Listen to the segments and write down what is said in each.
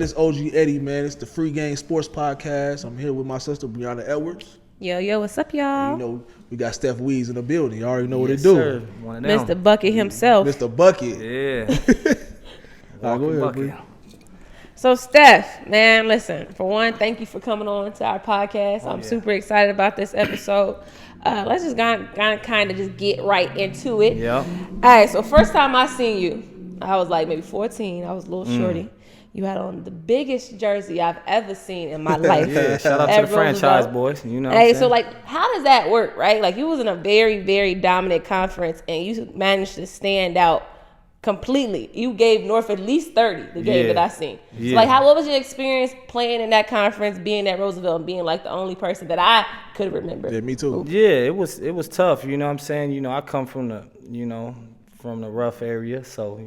This OG Eddie, man. It's the Free Game Sports Podcast. I'm here with my sister, Brianna Edwards. Yo, what's up, y'all? And you know, we got Steff Weezy in the building. You already know what Yes, it do. sir. One of them. Mr. Bucket himself. Mr. Bucket. Yeah. Go ahead, bucket. So, Steff, man, listen. For one, thank you for coming on to our podcast. I'm super excited about this episode. Let's just kind of just get right into it. Yeah. All right, so first time I seen you, I was like maybe 14. I was a little shorty. You had on the biggest jersey I've ever seen in my life. Yeah, shout out to the franchise boys. You know what Hey, I'm so saying? like, how does that work, right? Like, you was in a very, very dominant conference, and you managed to stand out completely. You gave North at least 30 the game that I seen. Yeah. So like, what was your experience playing in that conference, being at Roosevelt, and being like the only person that I could remember? Yeah, me too. Yeah, it was tough. You know what I'm saying? You know, I come from the rough area, so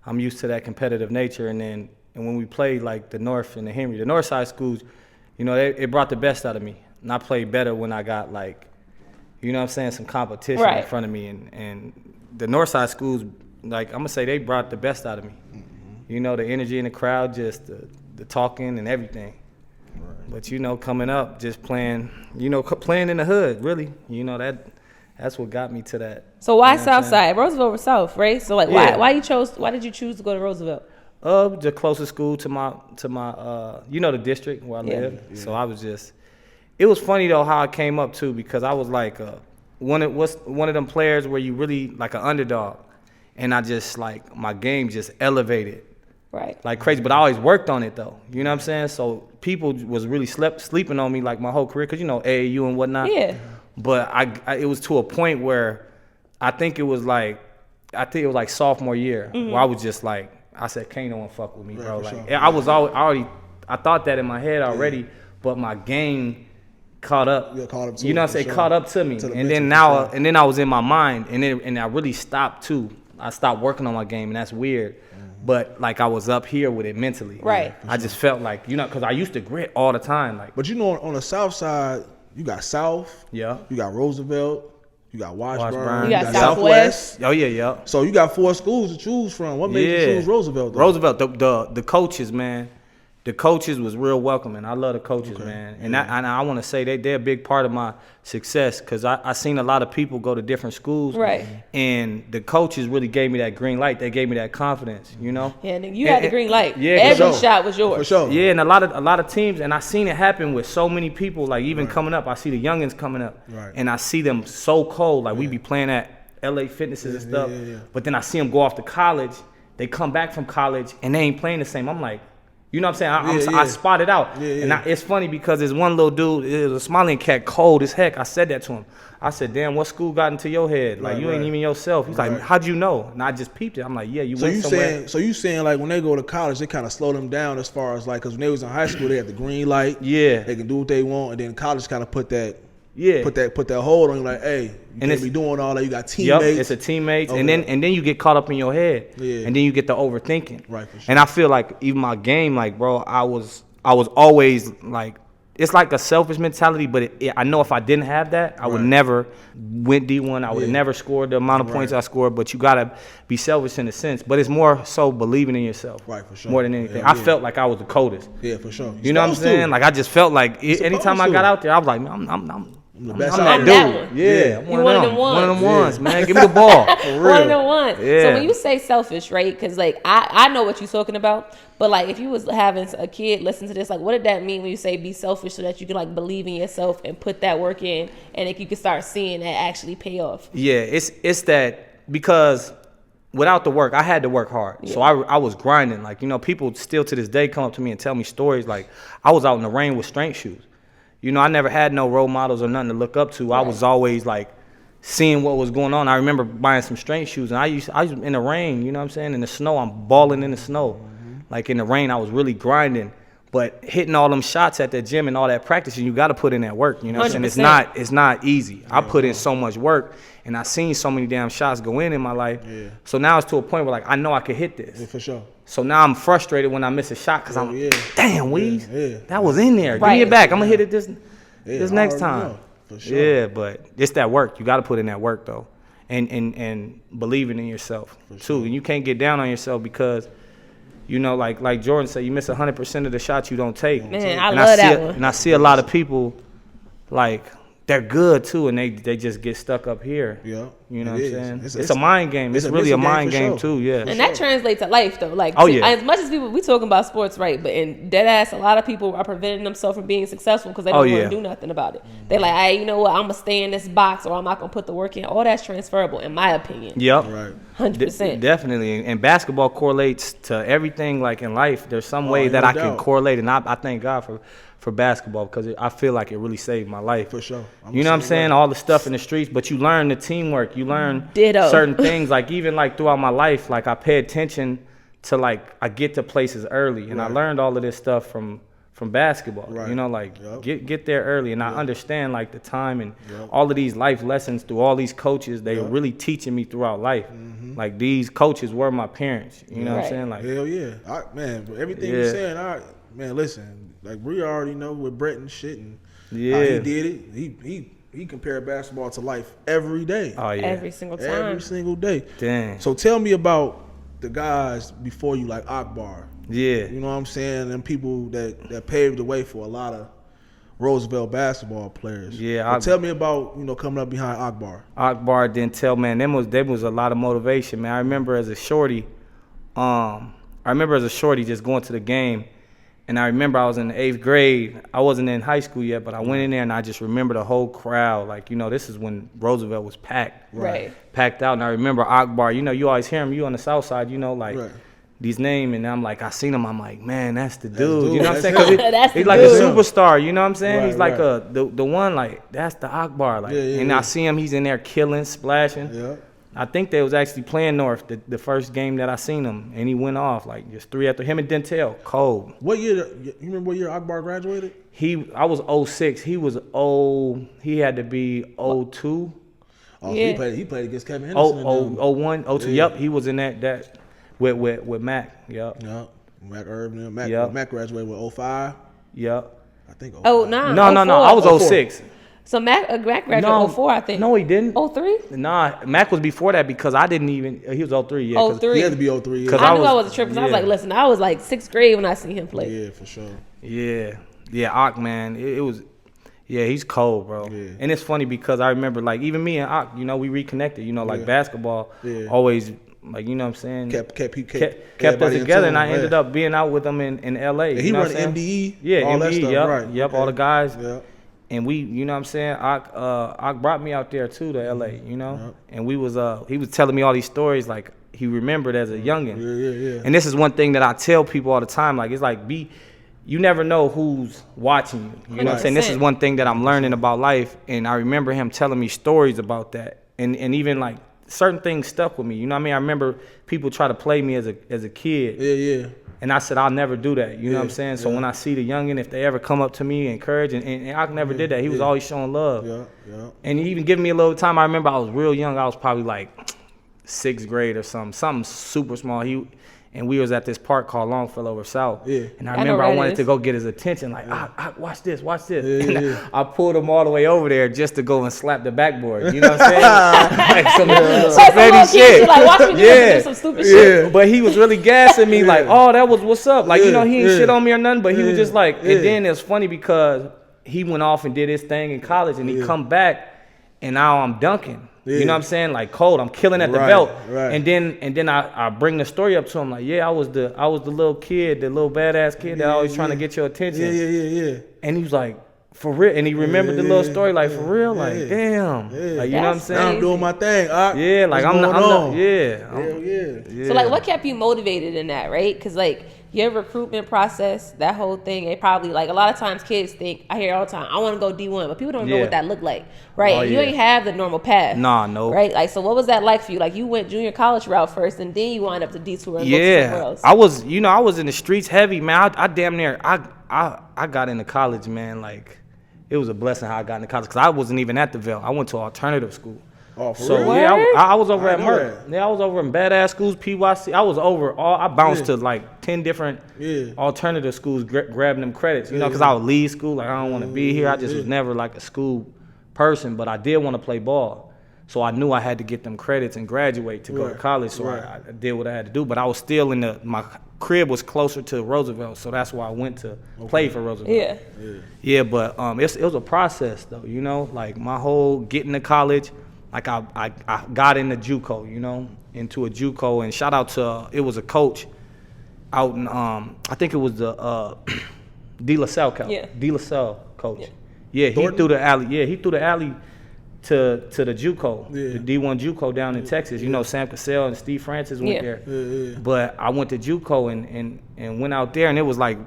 I'm used to that competitive nature. And when we played like the North and the Henry, the North Side schools, it brought the best out of me. And I played better when I got like, some competition in front of me. And the North Side schools, like I'm gonna say, they brought the best out of me. Mm-hmm. The energy in the crowd, just the talking and everything. Right. But coming up, just playing in the hood, really. That's what got me to that. So why South Side? Roosevelt was South, right? So like, why did you choose to go to Roosevelt? The closest school to my the district where I live. Yeah. So it was funny though how I came up too, because I was like one of them players where you really like an underdog, and I just like my game just elevated. Right. Like crazy, but I always worked on it though. You know what I'm saying? So people was really sleeping on me like my whole career, because AAU and whatnot. Yeah. But it was to a point where I think it was like sophomore year, where I was just like, I said, can't no one fuck with me, bro. Like sure. I thought that in my head already, but my game caught up. Yeah, caught up to you know what I'm saying? Sure. Caught up to me. And then I was in my mind, and I really stopped too. I stopped working on my game, and that's weird. But like I was up here with it mentally. Right. I just felt like, because I used to grit all the time. Like, but on the South Side, you got South. Yeah. You got Roosevelt. You got Washburn. You got Southwest. Oh yeah. So you got 4 schools to choose from. What made you choose Roosevelt, though? Roosevelt, the coaches, man. The coaches was real welcoming. I love the coaches, man. And I want to say they're a big part of my success, because I seen a lot of people go to different schools. Right. And the coaches really gave me that green light. They gave me that confidence, Yeah, and you had the green light. Yeah, every shot was yours. For sure. Yeah, and a lot of teams, and I seen it happen with so many people, like even coming up. I see the youngins coming up, and I see them so cold. Like we be playing at LA Fitnesses and stuff. But then I see them go off to college. They come back from college, and they ain't playing the same. I'm like, you know what I'm saying? I spotted out. And it's funny because there's one little dude, it was a Somalian cat, cold as heck. I said that to him. I said, damn, what school got into your head? Like, you ain't even yourself. He's like, how'd you know? And I just peeped it. I'm like, yeah, you went somewhere. So you saying like when they go to college, they kind of slow them down as far as like, because when they was in high school, they had the green light. Yeah. They can do what they want. And then college kind of put that hold on you, like, hey, you can't be doing all that. You got teammates. Yep, it's a teammates. Okay. And then you get caught up in your head. Yeah. And then you get the overthinking. Right, for sure. And I feel like even my game, like, bro, I was always like, it's like a selfish mentality, but I know if I didn't have that, I would never went D1. I would have never scored the amount of points I scored. But you got to be selfish in a sense. But it's more so believing in yourself. Right, for sure. More than anything. I felt like I was the coldest. Yeah, for sure. You know what I'm saying? Like, I just felt like anytime I got out there, I was like, man, I'm the best that dude. Yeah, you one of them ones. One of them ones, man. Give me the ball. For real. One of them ones. Yeah. So when you say selfish, right? Because like I know what you're talking about, but like if you was having a kid listen to this, like what did that mean when you say be selfish, so that you can like believe in yourself and put that work in, and like you can start seeing that actually pay off? Yeah, it's that, because without the work, I had to work hard. Yeah. So I was grinding. Like, people still to this day come up to me and tell me stories. Like, I was out in the rain with strength shoes. I never had no role models or nothing to look up to. Right. I was always like seeing what was going on. I remember buying some strength shoes, and I was in the rain, you know what I'm saying? In the snow, I'm balling in the snow. Mm-hmm. Like in the rain, I was really grinding. But hitting all them shots at the gym and all that practicing, you got to put in that work, you know what I'm saying? It's not easy. Yeah, I put in so much work, and I seen so many damn shots go in my life. Yeah. So now it's to a point where like I know I can hit this. Yeah, for sure. So now I'm frustrated when I miss a shot, because damn, Weez, that was in there. Right. Give me it back. I'm gonna hit it this next time. For sure. Yeah, but it's that work. You got to put in that work though, and believing in yourself too. And you can't get down on yourself, because You know, like Jordan said, you miss 100% of the shots you don't take. Man, I love that one. And I see a lot of people, like, they're good too, and they just get stuck up here. Yeah, you know what I'm saying. It's a mind game. It's really a mind game too. Yeah, and that translates to life though. Like, as much as we talking about sports, right? But in dead ass, a lot of people are preventing themselves from being successful because they don't want to do nothing about it. They like, hey, you know what? I'm gonna stay in this box, or I'm not gonna put the work in. All that's transferable, in my opinion. Yep, right, 100%. Definitely. And basketball correlates to everything. Like in life, there's some way that I can correlate, and I thank God for basketball because I feel like it really saved my life. For sure. You know what I'm saying? All the stuff in the streets, but you learn the teamwork. You learn certain things. Like even like throughout my life, like I pay attention to like I get to places early, and I learned all of this stuff from basketball. Right. You know, like get there early, and I understand like the time and all of these life lessons through all these coaches. They were really teaching me throughout life. Like these coaches were my parents. You know what I'm saying? Like hell yeah, man. Everything you're saying, man. Listen. Like we already know with Brett and shit, and how he did it. He compared basketball to life every day. Oh yeah, every single time, every single day. Dang. So tell me about the guys before you, like Akbar. Yeah, you know what I'm saying, and people that paved the way for a lot of Roosevelt basketball players. Yeah, tell me about coming up behind Akbar. Akbar didn't tell, man. Them was a lot of motivation, man. I remember as a shorty, just going to the game. And I remember I was in the 8th grade. I wasn't in high school yet, but I went in there and I just remember the whole crowd. Like, this is when Roosevelt was packed. Right. Packed out. And I remember Akbar, you always hear him, you on the south side, these names. And I'm like, I seen him, I'm like, man, that's the dude. You know what I'm saying? Because he's like a superstar, you know what I'm saying? He's like the one, like, that's the Akbar. Like, and I see him, he's in there killing, splashing. Yeah. I think they was actually playing North the first game that I seen him, and he went off like just 3 after him and Dentel. Cold. What year? You remember what year Akbar graduated? I was 06. He was He had to be 02. Oh, yeah. He played against Kevin Henderson. 01, 02. Yep, he was in that with Mac. Yep. Mac Irvin. Mac graduated with 05. Yep. I think. 05. Oh, no. No. I was 06. So Mac graduated 04, I think. No, he didn't. 03? Nah, Mac was before that because I didn't even. He was 03. Yeah, 03. He had to be 03. Because I knew I was a trip. Because I was like, listen, I was like 6th grade when I seen him play. Yeah, for sure. Yeah, Ak, man, it was. Yeah, he's cold, bro. Yeah. And it's funny because I remember like even me and Ak, we reconnected. Like basketball always. Like, you know what I'm saying? Kept us together, and I ended up being out with him in L.A. And he run MDE. Yeah, all MDE, that stuff, right. Yep, all the guys. Yep. And we, you know what I'm saying? Ak brought me out there too to LA, Yep. And he was telling me all these stories like he remembered as a youngin'. Yeah. And this is one thing that I tell people all the time. Like it's like you never know who's watching you. You know what I'm saying? This is one thing that I'm learning about life. And I remember him telling me stories about that. And even like certain things stuck with me. You know what I mean? I remember people try to play me as a kid. Yeah. And I said, I'll never do that. You know what I'm saying? So when I see the youngin', if they ever come up to me, encourage, and I never did that. He was always showing love. Yeah. And he even giving me a little time. I remember I was real young. I was probably like 6th grade or something super small. And we was at this park called Longfellow over South. Yeah. And I remember I wanted to go get his attention. Like, watch this. And I pulled him all the way over there just to go and slap the backboard. You know what I'm saying? Like some petty shit. Like, watch me do some stupid shit. But he was really gassing me like, oh, that was what's up. Like, he ain't shit on me or nothing. But he was just like, and then it's funny because he went off and did his thing in college and he come back and now I'm dunking. You know what I'm saying? Like cold, I'm killing at the belt. Right. And then I bring the story up to him like, I was the little kid, the little badass kid that always trying to get your attention. Yeah. And he was like, for real, and he remembered the little story like for real, like damn, like you know what I'm saying? Now I'm doing my thing. Yeah, like I'm not. So like, what kept you motivated in that, right? Because like your recruitment process, that whole thing, it probably like a lot of times kids think, I hear all the time, I want to go D1, but people don't know what that looked like, right? And you ain't have the normal path. No. Right? Like, so what was that like for you? Like you went junior college route first, and then you wind up to D2 and go somewhere else. I was in the streets heavy, man. I damn near I got into college, man. Like it was a blessing how I got into college because I wasn't even at the Ville. I went to alternative school. Oh, for real? Yeah, I was over at Merck. Yeah, I was over in badass schools, PYC. I was over I bounced to like 10 different alternative schools, grabbing them credits. You know, because I would leave school like I don't want to be here. I just was never like a school person, but I did want to play ball. So I knew I had to get them credits and graduate to go to college. So I did what I had to do. But I was still my crib was closer to Roosevelt. So that's why I went to play for Roosevelt. Yeah, but it was a process though, you know, like my whole getting to college, like I got into JUCO, you know, into a JUCO, and shout out to, it was a coach out in, I think it was the De La Salle coach. De La Salle coach. Yeah, he threw the alley. Yeah, he threw the alley to the JUCO, the D1 JUCO down in Texas. You know, Sam Cassell and Steve Francis went there. But I went to JUCO and went out there, and it was like,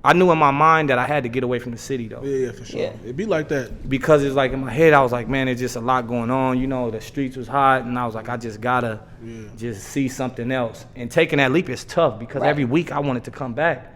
I knew in my mind that I had to get away from the city, though. Yeah, for sure. It'd be like that. Because it's like in my head, I was like, man, there's just a lot going on. You know, the streets was hot, and I was like, I just gotta just see something else. And taking that leap is tough because every week I wanted to come back.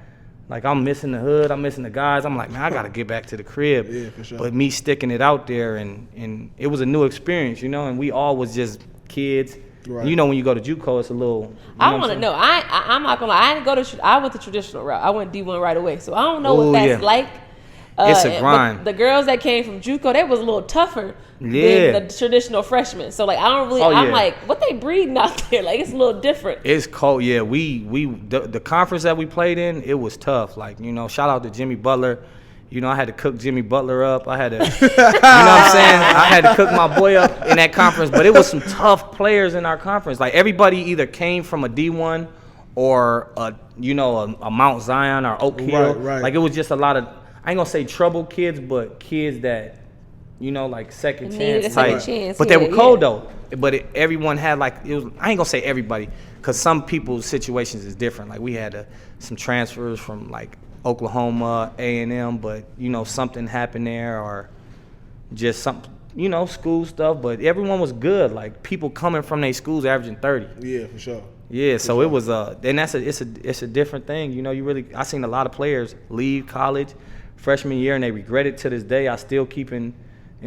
Like, I'm missing the hood, I'm missing the guys. I'm like, man, I got to get back to the crib. Yeah, for sure. But me sticking it out there, and it was a new experience, you know, and we all was just kids. Right. You know, when you go to JUCO, it's a little. I want to know. I'm not gonna lie. I went the traditional route. I went D1 right away, so I don't know what that's like. It's a grind. The girls that came from JUCO, they was a little tougher than the traditional freshmen. So like, I don't really. I'm like, what they breeding out there? Like, it's a little different. It's cold. Yeah, the conference that we played in, it was tough. Like, you know, shout out to Jimmy Butler. You know, I had to cook Jimmy Butler up. I had to, you know what I'm saying? I had to cook my boy up in that conference. But it was some tough players in our conference. Like, everybody either came from a D1 or a Mount Zion or Oak Hill. Right. Like, it was just a lot of, I ain't gonna say troubled kids, but kids that, you know, like second chance type. But they were cold though. But everyone had like, it was, I ain't gonna say everybody, because some people's situations is different. Like, we had some transfers from like Oklahoma, A&M, but you know, something happened there, or just some, you know, school stuff. But everyone was good. Like, people coming from their schools averaging 30. Yeah, for sure. Yeah, so it was and it's a different thing. You know, I seen a lot of players leave college freshman year and they regret it to this day. I still keep in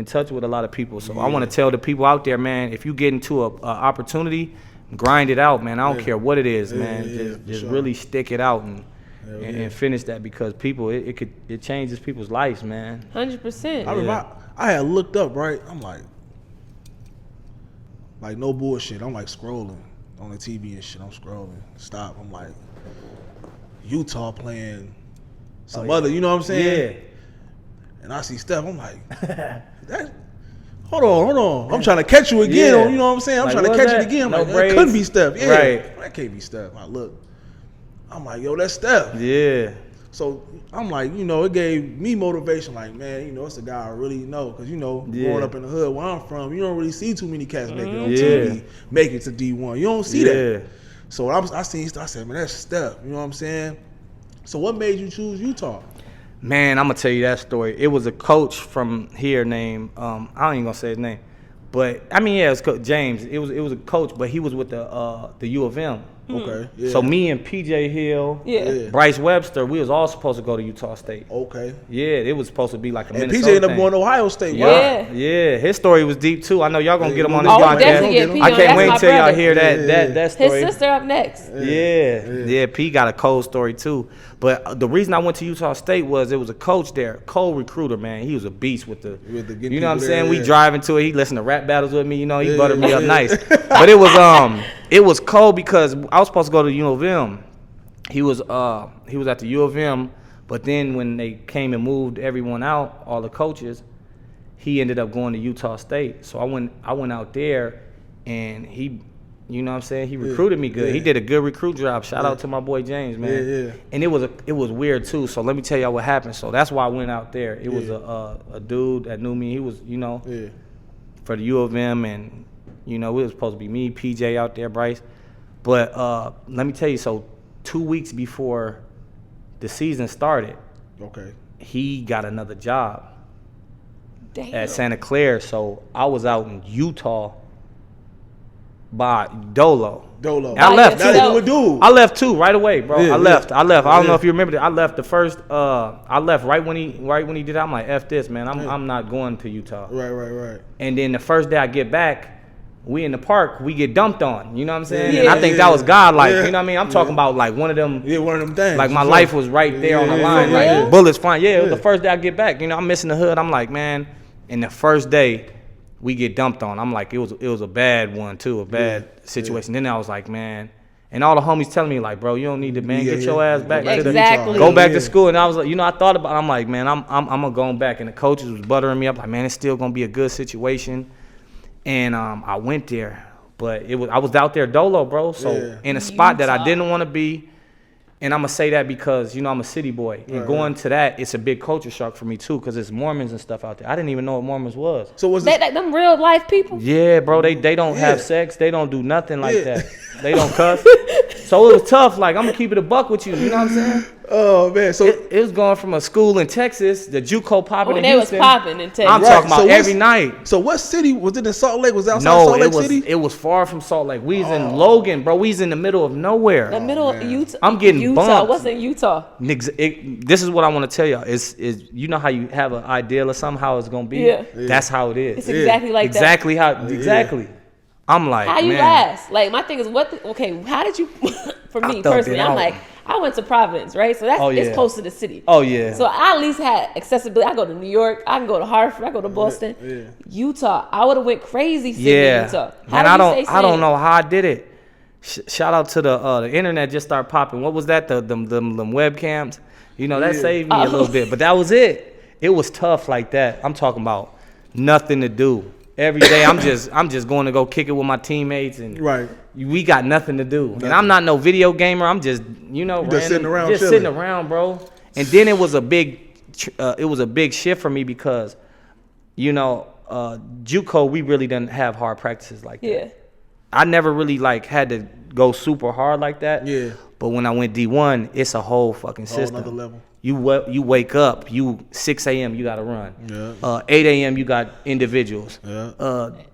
touch with a lot of people. So I want to tell the people out there, man, if you get into a opportunity, grind it out, man. I don't care what it is, man. Just really stick it out and finish that, because people, it changes people's lives, man. 100%. I remember I had looked up, right? I'm like no bullshit. I'm like scrolling on the TV and shit. I'm scrolling. Stop. I'm like, Utah playing some other, you know what I'm saying? Yeah. And I see Steff. I'm like, hold on. I'm trying to catch you again. You know what I'm saying? I'm trying to catch it again. I'm like, that couldn't be Steff. Yeah. Right. That can't be Steff. I look. I'm like, yo, that's Steff. Yeah. So I'm like, you know, it gave me motivation. Like, man, you know, it's a guy I really know. Because, you know, growing up in the hood where I'm from, you don't really see too many cats make it on TV, make it to D1. You don't see that. So I said, man, that's Steff. You know what I'm saying? So what made you choose Utah? Man, I'm going to tell you that story. It was a coach from here named, I ain't going to say his name. But, I mean, yeah, it was Coach James. It was a coach, but he was with the U of M. Okay. Yeah. So me and PJ Hill, Bryce Webster, we was all supposed to go to Utah State. Okay. Yeah, it was supposed to be like a and Minnesota PJ ended up going to Ohio State. Yeah. Yeah, his story was deep too. I know y'all gonna get him on this podcast. I can't wait until y'all hear that story. His sister up next. Yeah, P got a cold story too. But the reason I went to Utah State was it was a coach there, cold recruiter, man. He was a beast with the you know what I'm saying? We driving to it. He listened to rap battles with me. You know, he buttered me up nice. But it was cold because I was supposed to go to U of M. He was at the U of M, but then when they came and moved everyone out, all the coaches, he ended up going to Utah State. So I went out there, and he, you know what I'm saying, he recruited me good. He did a good recruit job. Shout out to my boy James, man. And it was weird too. So let me tell y'all what happened. So that's why I went out there. It was a dude that knew me. He was, you know, for the U of M, and you know, it was supposed to be me, PJ out there, Bryce. But let me tell you, so 2 weeks before the season started, he got another job at Santa Clara. So I was out in Utah by Dolo. I left too. I left too right away, bro. I left. I don't know if you remember that. I left the first. I left right when he did that. I'm like, F this, man. I'm not going to Utah. Right. And then the first day I get back, we in the park, we get dumped on. You know what I'm saying? And I think that was God, like, you know what I mean? I'm talking about like one of them. Yeah, one of them things. Like my life was right there on the line, like bullets flying. Yeah, it was the first day I get back. You know, I'm missing the hood. I'm like, man. And the first day, we get dumped on. I'm like, it was a bad one too, a bad situation. Then I was like, man, and all the homies telling me like, bro, you don't need to, man, get your ass back to go back to school. And I was like, I thought about it. I'm like, man, I'm gonna go back. And the coaches was buttering me up like, man, it's still gonna be a good situation. And I went there, but I was out there dolo, bro. So in a spot that I didn't want to be. And I'm going to say that because, I'm a city boy. And going to that, it's a big culture shock for me, too, because it's Mormons and stuff out there. I didn't even know what Mormons was. So was them real life people? Yeah, bro. They don't have sex. They don't do nothing like that. They don't cuss. So it was tough. Like, I'm going to keep it a buck with you. You know what I'm saying? Oh, man. So it was going from a school in Texas, the JUCO popping in Houston. They was popping in Texas. I'm talking about every night. So what city? Was it in Salt Lake? Was it outside Salt Lake City? No, it was far from Salt Lake. We was in Logan, bro. We was in the middle of nowhere. The middle of Utah. I'm getting bumped. What's in Utah? This is what I want to tell y'all. Is you know how you have an ideal of somehow it's gonna be? Yeah. That's how it is. It's exactly like that. Exactly. I'm like, how you man. last? Like my thing is how did you? For me personally, I'm like, I went to Providence, right? So it's close to the city. Oh yeah. So I at least had accessibility. I go to New York. I can go to Hartford. I go to Boston. Yeah. Utah. I would have went crazy sitting in Utah. Man, I don't know how I did it. Shout out to the internet just started popping. What was that? Them webcams. That saved me a little bit. But that was it. It was tough like that. I'm talking about nothing to do. Every day I'm just going to go kick it with my teammates and we got nothing to do. Nothing. And I'm not no video gamer. I'm just just sitting around, sitting around, bro. And then it was a big shift for me because JUCO we really didn't have hard practices like that. Yeah. I never really had to go super hard like that. Yeah. But when I went D1, it's a whole fucking system. Another level. You wake up, 6 a.m. you got to run. Yeah. 8 a.m. you got individuals. Yeah.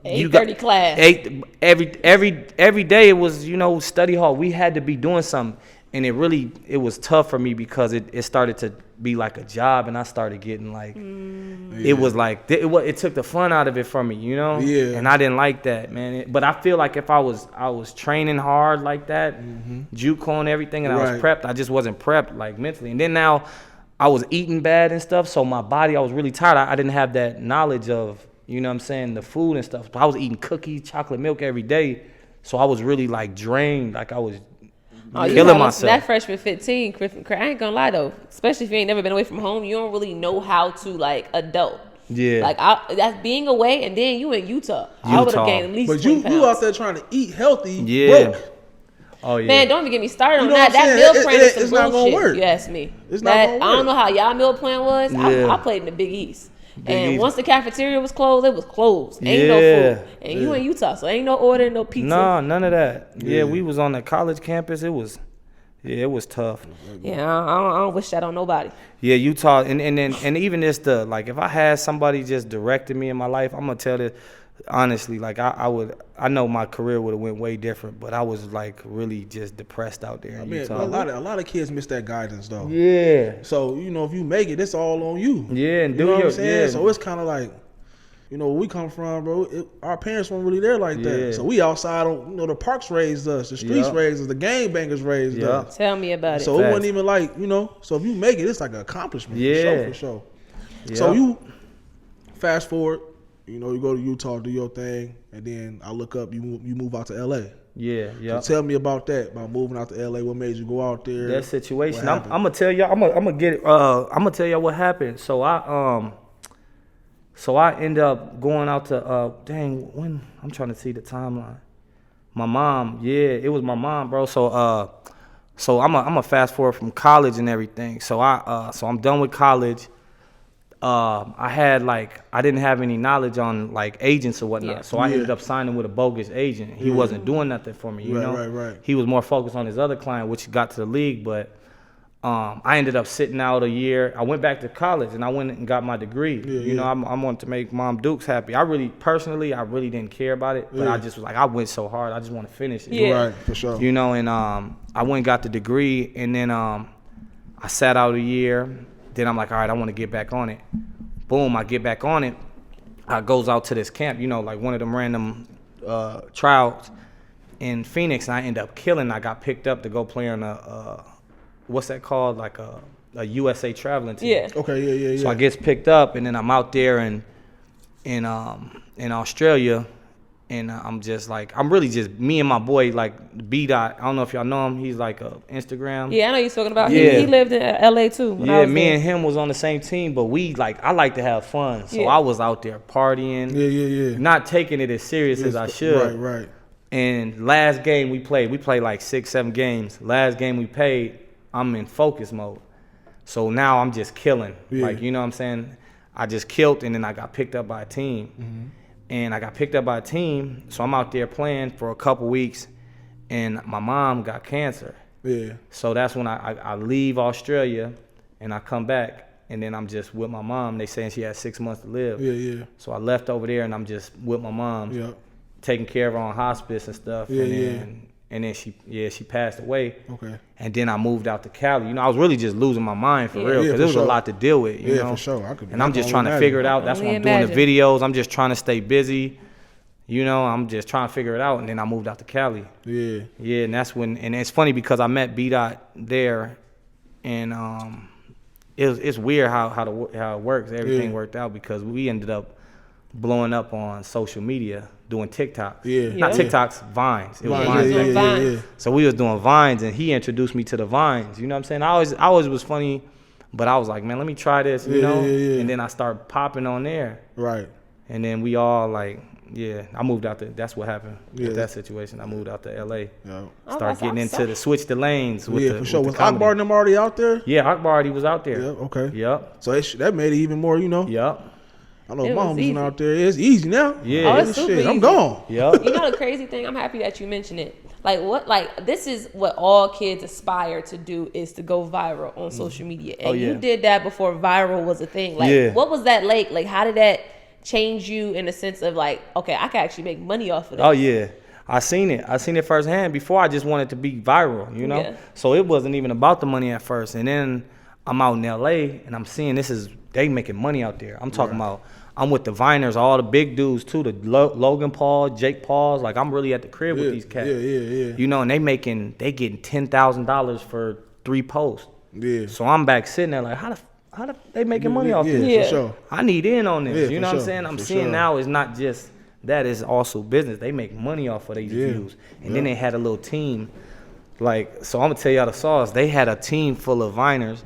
8:30 class. Every day it was study hall. We had to be doing something, and it was tough for me because it started to be like a job, and I started getting it was like it took the fun out of it from me, Yeah. And I didn't like that, man. But I feel like if I was training hard like that, JUCO and everything, and I was prepped, I just wasn't prepped mentally. And then now I was eating bad and stuff, so my body, I was really tired. I didn't have that knowledge of, the food and stuff. But I was eating cookies, chocolate milk every day, so I was really drained, I was killing myself. That freshman 15, I ain't gonna lie though, especially if you ain't never been away from home, you don't really know how to adult. Yeah. That's being away, and then you in Utah. I would have gained at least 20 pounds. You out there trying to eat healthy. Yeah. Broke. Oh yeah. Man, don't even get me started on that. That meal plan is some bullshit. Not gonna work. You ask me. It's not gonna work. I don't know how y'all meal plan was. I played in the Big East. Once the cafeteria was closed, it was closed. Ain't no food. And you in Utah, so ain't no order, no pizza. No, none of that. Yeah, we was on the college campus. It was tough. Yeah, I don't wish that on nobody. Yeah, Utah, and even this if I had somebody just directing me in my life, I'm gonna tell this honestly. I know my career would have went way different, but I was really just depressed out there in Utah. A lot of kids miss that guidance though. Yeah. So if you make it, it's all on you. Yeah, and you know what I'm saying. Yeah. So it's kind of where we come from, bro. Our parents weren't really there like that. So we outside on, the parks raised us, the streets raised us, the gang bangers raised us. Tell me about it. So it wasn't even so if you make it, it's like an accomplishment. Yeah. For sure. Yeah. So you fast forward, you go to Utah, do your thing, and then I look up, you move out to LA. Yeah, yeah. So tell me about that, about moving out to LA. What made you go out there? That situation. I'm gonna tell y'all. I'm gonna get it. I'm gonna tell y'all what happened. So I end up going out to when I'm trying to see the timeline. My mom, it was my mom, bro. So I'm a fast forward from college and everything. So I'm done with college. I didn't have any knowledge on agents or whatnot. Yeah. So I ended up signing with a bogus agent. He wasn't doing nothing for me, you know. Right. He was more focused on his other client, which got to the league, but I ended up sitting out a year. I went back to college and I went and got my degree. I wanted to make Mom Dukes happy. I really didn't care about it, but I just was I went so hard. I just want to finish it. Yeah. Right, for sure. And I went and got the degree, and then I sat out a year. Then I'm like, all right, I want to get back on it. Boom, I get back on it. I goes out to this camp, one of them random tryouts in Phoenix, and I end up killing. I got picked up to go play on a what's that called? A USA traveling team. Yeah. Okay, yeah. So I gets picked up, and then I'm out there, and in Australia. And I'm just like, I'm really just me and my boy, like B Dot. I don't know if y'all know him. He's like a Instagram. Yeah, I know you're talking about. Yeah. He lived in LA too. Yeah, me and him was on the same team, but we like, I like to have fun. So I was out there partying. Yeah. Not taking it as serious as I should. Right. And last game we played like 6-7 games. Last game we played, I'm in focus mode. So now I'm just killing. Yeah. Like, you know what I'm saying? I just killed, and then I got picked up by a team. Mm-hmm. And I got picked up by a team, so I'm out there playing for a couple weeks, and my mom got cancer. Yeah. So that's when I leave Australia, and I come back, and then I'm just with my mom. They saying she has 6 months to live. Yeah. So I left over there, and I'm just with my mom, Yeah. taking care of her on hospice and stuff. And then she passed away. Okay. And then I moved out to Cali. You know, I was really just losing my mind for real, because for it was sure. a lot to deal with. You know? For sure. And I'm just trying to figure it out. That's why I'm doing the videos. I'm just trying to stay busy. You know, I'm just trying to figure it out. And then I moved out to Cali. Yeah. Yeah, and that's when, and it's funny because I met B Dot there, and it's weird how it works. Everything worked out because we ended up blowing up on social media doing TikToks. Yeah. Not TikToks, Vines. It was Vines. Vines. Yeah. So we was doing Vines, and he introduced me to the Vines. You know what I'm saying? I always was funny, but I was like, man, let me try this, you know? Yeah. And then I started popping on there. Right. And then we all like, I moved out that's what happened with that situation. I moved out to LA. Yeah. Start getting into the switch the lanes with for sure. Was Akbar and them already out there? Yeah, Akbar already was out there. Yeah, okay. Yep. So that made it even more, you know? Yep. I know It my was homies easy. went out there. It's easy now. Yeah. Oh, it's super Shit, I'm easy. gone. Yep. You know the crazy thing? I'm happy that you mentioned it. Like this is what all kids aspire to do, is to go viral on social media. And you did that before viral was a thing. Like, what was that like? Like, how did that change you in the sense of like, okay, I can actually make money off of this? Oh yeah. I seen it firsthand. Before, I just wanted to be viral, you know? Yeah. So it wasn't even about the money at first. And then I'm out in LA and I'm seeing they making money out there. I'm talking about, I'm with the Viners, all the big dudes too, the Logan Paul, Jake Pauls. Like, I'm really at the crib with these cats. Yeah. You know, and they getting $10,000 for 3 posts. Yeah. So I'm back sitting there like, how the they making money off this? Yeah, for sure. I need in on this. Yeah, You know for what I'm sure, saying? I'm for seeing sure. now it's not just that, it's also business. They make money off of these views. And then they had a little team. Like, so I'm gonna tell y'all the sauce. They had a team full of Viners,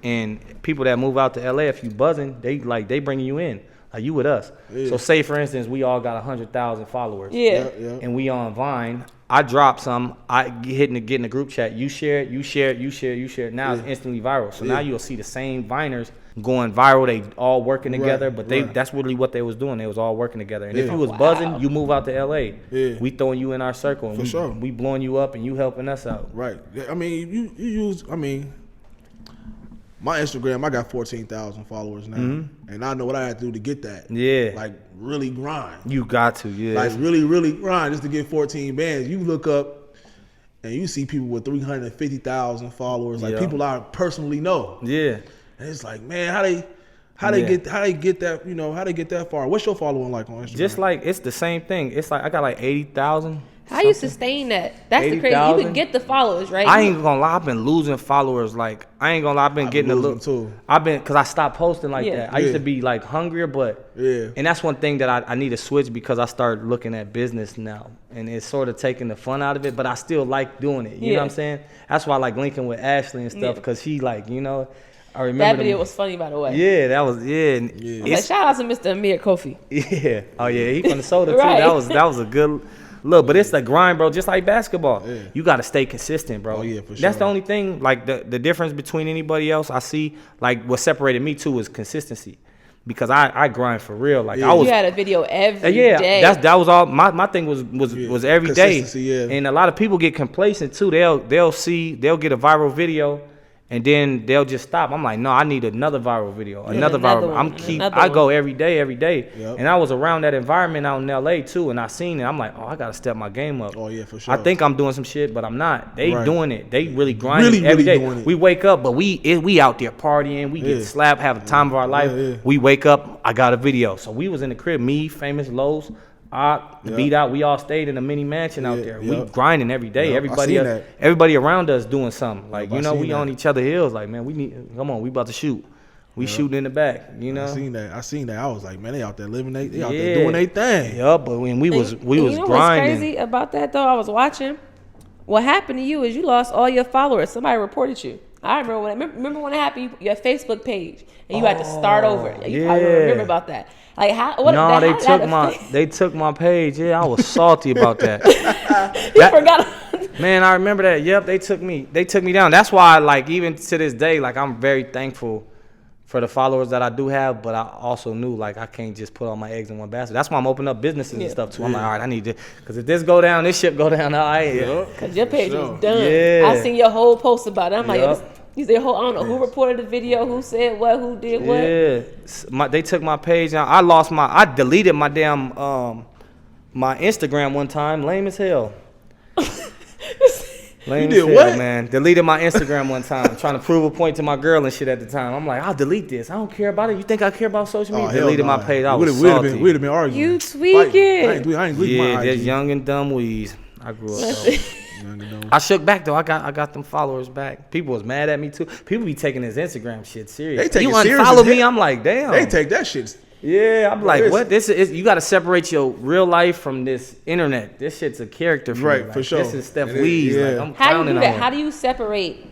and people that move out to LA, if you buzzing, they bringing you in. Like, you with us. Yeah. So say for instance, we all got 100,000 followers. Yeah. And we on Vine. I drop some. I get in the group chat. You share it. You share it. Now it's instantly viral. So now you'll see the same Viners going viral. They all working together. But that's really what they was doing. They was all working together. And if you was buzzing, you move out to LA. Yeah. We throwing you in our circle. And we blowing you up, and you helping us out. Right. I mean, you use. I mean, my Instagram, I got 14,000 followers now, and I know what I had to do to get that. Yeah. Like, really grind. You got to, yeah. Like, really grind just to get 14 bands. You look up and you see people with 350,000 followers, like people I personally know. Yeah. And it's like, man, how they get that, you know, how they get that far? What's your following like on Instagram? Just like, it's the same thing. It's like I got like 80,000. How you sustain that? That's the crazy. You can get the followers, right? I ain't gonna lie, I've been losing followers. Like, I ain't gonna lie, I've been getting a little too. Cause I stopped posting like that. I used to be like hungrier, but and that's one thing that I need to switch, because I started looking at business now, and it's sort of taking the fun out of it, but I still like doing it. You know what I'm saying? That's why I like linking with Ashley and stuff, because she, like, you know, I remember that video was funny, by the way. Yeah, that was Like, shout out to Mr. Amir Kofi. Yeah. Oh yeah, he from the soda too. That was a good look. But it's the grind, bro. Just like basketball, you got to stay consistent, bro. Oh yeah, for sure. That's the only thing. Like, the difference between anybody else I see, like, what separated me too is consistency, because I grind for real. Like, I was. You had a video every day. That was all. My thing was every day. Yeah. And a lot of people get complacent too. They'll get a viral video, and then they'll just stop. I'm like, no, I need another viral video, another viral. I go every day, Yep. and I was around that environment out in LA too, and I seen it. I'm like, oh, I gotta step my game up. Oh yeah, for sure. I think I'm doing some shit, but I'm not. They doing it. They really grinding every day. Doing it. We wake up, but we out there partying. We get slapped, have the time of our life. Yeah. We wake up, I got a video. So we was in the crib, me, Famous Lowe's, Beat Out. We all stayed in a mini mansion out there. We grinding every day. Everybody around us doing something. Like, you know, we on each other's heels. Like, man, come on, we about to shoot. We shooting in the back, you know. I seen that. I was like, man, they out there living. They out there doing their thing. Yeah, but when we was you know grinding. What's crazy about that though? I was watching. What happened to you is you lost all your followers. Somebody reported you. I remember when it happened. Your Facebook page, and you had to start over. You probably remember about that. Like how? What? No, they took my page. Yeah, I was salty about that. Forgot. Man, I remember that. Yep, they took me down. That's why, like, even to this day, like, I'm very thankful for the followers that I do have, but I also knew, like, I can't just put all my eggs in one basket. That's why I'm opening up businesses and stuff, too. I'm like, all right, I need to, because if this go down, this ship go down, all right. Because your page was done. Yeah. I seen your whole post about it. I'm like, you said, I don't know who reported the video, who said what, who did what. Yeah, they took my page down. I deleted my damn, my Instagram one time, lame as hell. Lame you did what? Man. Deleted my Instagram one time, trying to prove a point to my girl and shit at the time. I'm like, I'll delete this. I don't care about it. You think I care about social media? Deleted my page. I was salty. We'd have been arguing. You tweaking. I ain't deleting my IG. That's young and dumb Weez. I grew up though. I shook back though. I got them followers back. People was mad at me too. People be taking this Instagram shit serious. They take you it serious. unfollow me, I'm like, damn. They take that shit. Yeah, I'm like, what? This is you got to separate your real life from this internet. This shit's a character, for right? me. Like, for sure. This is Steff Weezy. Yeah. Like, I'm How do you do that? on How do you separate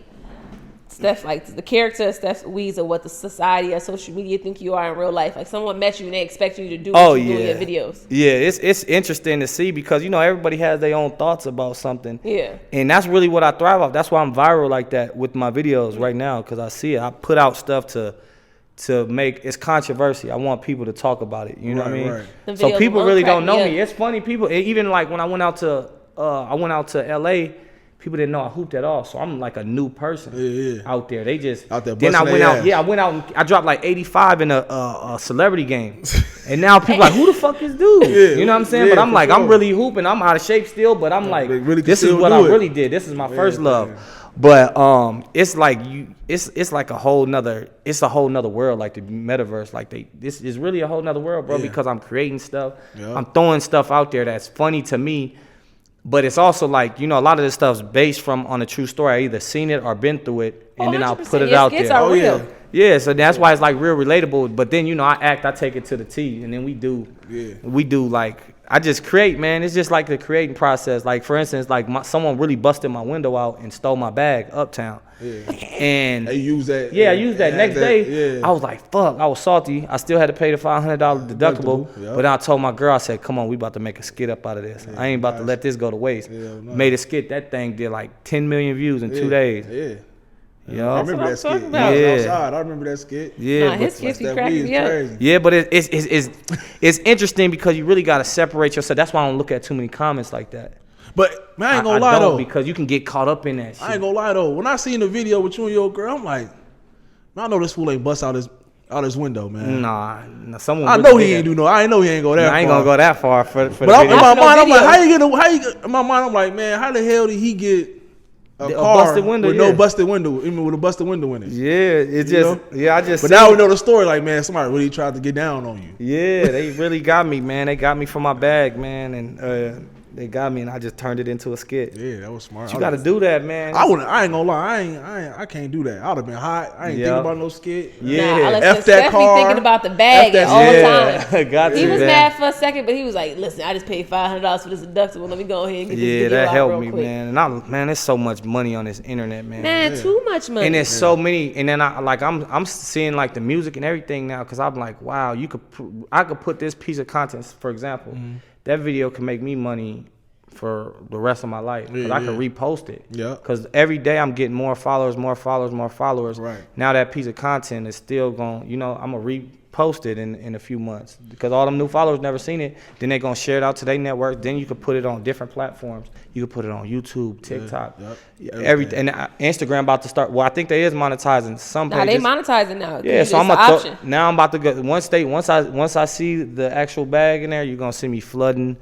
Steff, like the character of Steff Weezy, or what the society or social media think you are in real life? Like someone met you and they expect you to do what you do in your videos. Yeah, it's interesting to see because everybody has their own thoughts about something. Yeah, and that's really what I thrive off. That's why I'm viral like that with my videos right now because I see it. I put out stuff to make it's controversy. I want people to talk about it. You know what I mean? Right. So people really don't know me. It's funny. People even like when I went out to LA, people didn't know I hooped at all. So I'm like a new person out there. They just out there. Then I went out. Yeah, I went out and I dropped like 85 in a celebrity game. And now people like, who the fuck is dude? You know what I'm saying? But I'm like, I'm really hooping. I'm out of shape still, but I'm like, really this is what I really did. This is my first love. Man. But it's like it's like a whole nother world, like the metaverse. Like this is really a whole nother world, bro, because I'm creating stuff. I'm throwing stuff out there that's funny to me. But it's also like, a lot of this stuff's based on a true story. I either seen it or been through it, and then I'll put it out there. Are real. Yeah, so that's why it's like real relatable. But then, I take it to the T, and then we do like, I just create, man. It's just like the creating process. Like, for instance, like someone really busted my window out and stole my bag uptown. Yeah. And they use that. Yeah, I used that next day. Yeah. I was like, fuck, I was salty. I still had to pay the $500 deductible. Yep. But I told my girl, I said, come on, we about to make a skit up out of this. I ain't about to let this go to waste. Made a skit. That thing did like 10 million views in 2 days. Yeah. Yeah, I remember that skit. Yeah, outside. I remember that skit. Yeah, his skits be cracking me up. Crazy. Yeah, but it's interesting because you really got to separate yourself. That's why I don't look at too many comments like that. But man, I ain't gonna lie though, because you can get caught up in that shit. I ain't gonna lie though. When I seen the video with you and your girl, I'm like, man, I know this fool ain't bust out his window, man. Nah, someone. I know he ain't do no. I know he ain't go that far. I ain't gonna go that far for the But video. in my mind, I'm like, how you get? In my mind, I'm like, man, how the hell did he get a car busted window, with no busted window? Even with a busted window in it. Yeah, it just I just. But now we know the story. Like, man, somebody really tried to get down on you. Yeah, they really got me, man. They got me for my bag, man, and they got me, and I just turned it into a skit. Yeah, that was smart. But you got to do that, man. I ain't gonna lie. I can't do that. I'd have been hot. I ain't thinking about no skit. Yeah, F that car. Thinking about the bag all the time. Got he you, was man. mad for a second, but he was like, "Listen, I just paid $500 for this deductible. Let me go ahead and get this video that out helped real me, quick." man. And there's so much money on this internet, man. Man, too much money. And there's so many. And then I'm seeing like the music and everything now because I'm like, wow, I could put this piece of content, for example, that video can make me money for the rest of my life because I can repost it. Yeah. Because every day I'm getting more followers. Right. Now that piece of content is still going. I'm gonna repost it in a few months because all them new followers never seen it. Then they gonna share it out to their network. Then you could put it on different platforms. You could put it on YouTube, TikTok, everything. And Instagram about to start. Well, I think they is monetizing some pages. They monetizing now. Yeah, so I'm about to go one state. Once I see the actual bag in there, you're gonna see me flooding.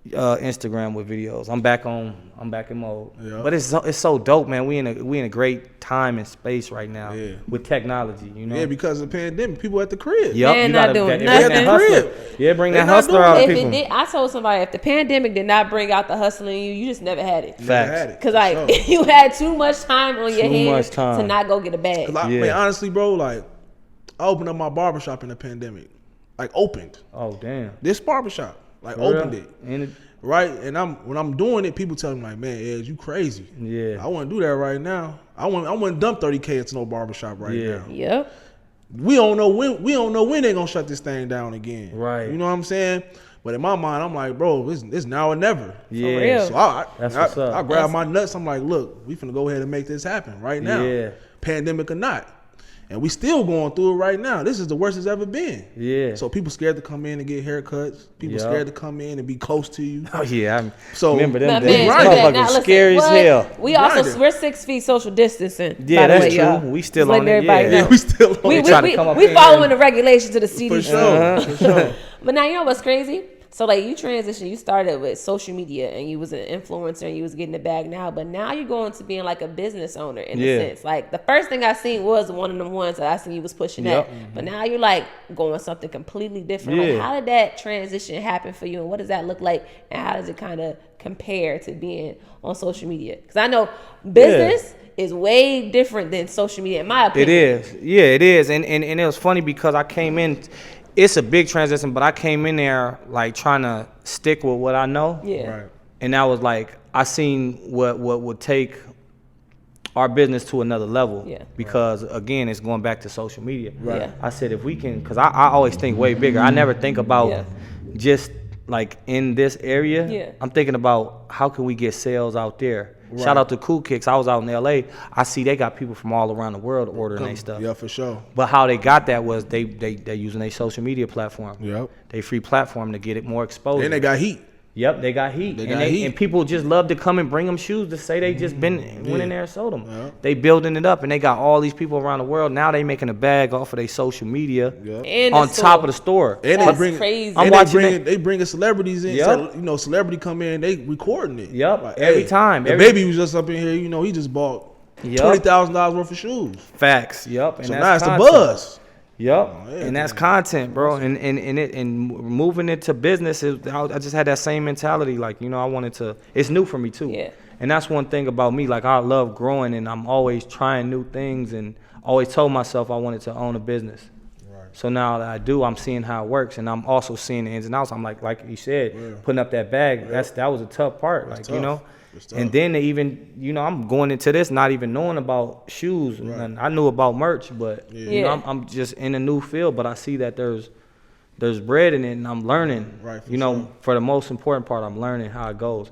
Instagram with videos. I'm back in mode. Yeah. But it's so dope, man. We in a great time and space right now with technology, Yeah, because of the pandemic, people at the crib. Yep, they're not doing nothing. Bring that hustler out of people. I told somebody if the pandemic did not bring out the hustle in you just never had it. Facts. Because you had too much time on your hands to not go get a bag. Man, honestly, bro, like I opened up my barbershop in the pandemic. Like opened. Oh damn. This barbershop. Like For opened real? it. And it, Right? And when I'm doing it, people tell me like, man, Ed, you crazy. Yeah. I wouldn't do that right now. I wouldn't dump 30K into no barbershop right now. Yep. We don't know when they're gonna shut this thing down again. Right. You know what I'm saying? But in my mind, I'm like, bro, it's now or never. yeah. real. So That's what's up. I grab my nuts. I'm like, look, we finna go ahead and make this happen right now. Yeah. Pandemic or not. And we still going through it right now. This is the worst it's ever been. Yeah. So people scared to come in and get haircuts. People Yup. scared to come in and be close to you. Oh yeah. So Remember them Now, days? man, Right. Motherfuckers scary as hell. We also Grinding. we're 6 feet social distancing. Yeah, by the that's way, true. y'all. We still Just on letting it, everybody yeah. know. we still on We, it. try to come up we in following here. the regulations to the For CDC. sure. For sure. But now you know what's crazy? So like you transition, you started with social media and you was an influencer and you was getting the bag now, but now you're going to being like a business owner in Yeah. a sense. Like the first thing I seen was one of them ones that I seen you was pushing Yep. that. But now you're like going something completely different. Yeah. Like how did that transition happen for you and what does that look like and how does it kind of compare to being on social media? Because I know business is way different than social media in my opinion. It is. Yeah, it is. And it was funny because I came in, it's a big transition, but I came in there like trying to stick with what I know. Yeah. Right. And that was like, I seen what would take our business to another level. Yeah. Because again, it's going back to social media. Right. Yeah. I said, if we can, because I always think way bigger. I never think about Yeah. just like in this area. Yeah. I'm thinking about how can we get sales out there. Shout out to Cool Kicks. I was out in LA. I see they got people from all around the world ordering their stuff. Yeah, for sure. But how they got that was they using their social media platform. Yep. They free platform to get it more exposed. And they got heat. Yep, they got heat. They and got heat. And people just love to come and bring them shoes to say they just went in there and sold them. Yeah. They building it up and they got all these people around the world. Now they making a bag off of their social media Yep. And on the top store. of the store. And That's they bring crazy. I'm And watching they bringing celebrities in. Yep. So, you know, celebrity come in, they recording it. Yep, every time. The Every- baby was just up in here. You know, he just bought Yep. $20,000 worth of shoes. Facts. Yep. And So that's now it's the content. buzz. Yep, yeah, and that's content, bro. And moving into business, I just had that same mentality. Like, you know, I wanted to. It's new for me too. Yeah. And that's one thing about me. Like, I love growing, and I'm always trying new things, and always told myself I wanted to own a business. Right. So now that I do, I'm seeing how it works, and I'm also seeing the ins and outs. I'm like you said, Yeah. putting up that bag. That was a tough part. That's like, you tough. know. It's tough. And then they even, you know, I'm going into this not even knowing about shoes. Right. And I knew about merch, but you know, Yeah. I'm just in a new field. But I see that there's bread in it, and I'm learning. Right, for you know, sure. for the most important part, I'm learning how it goes.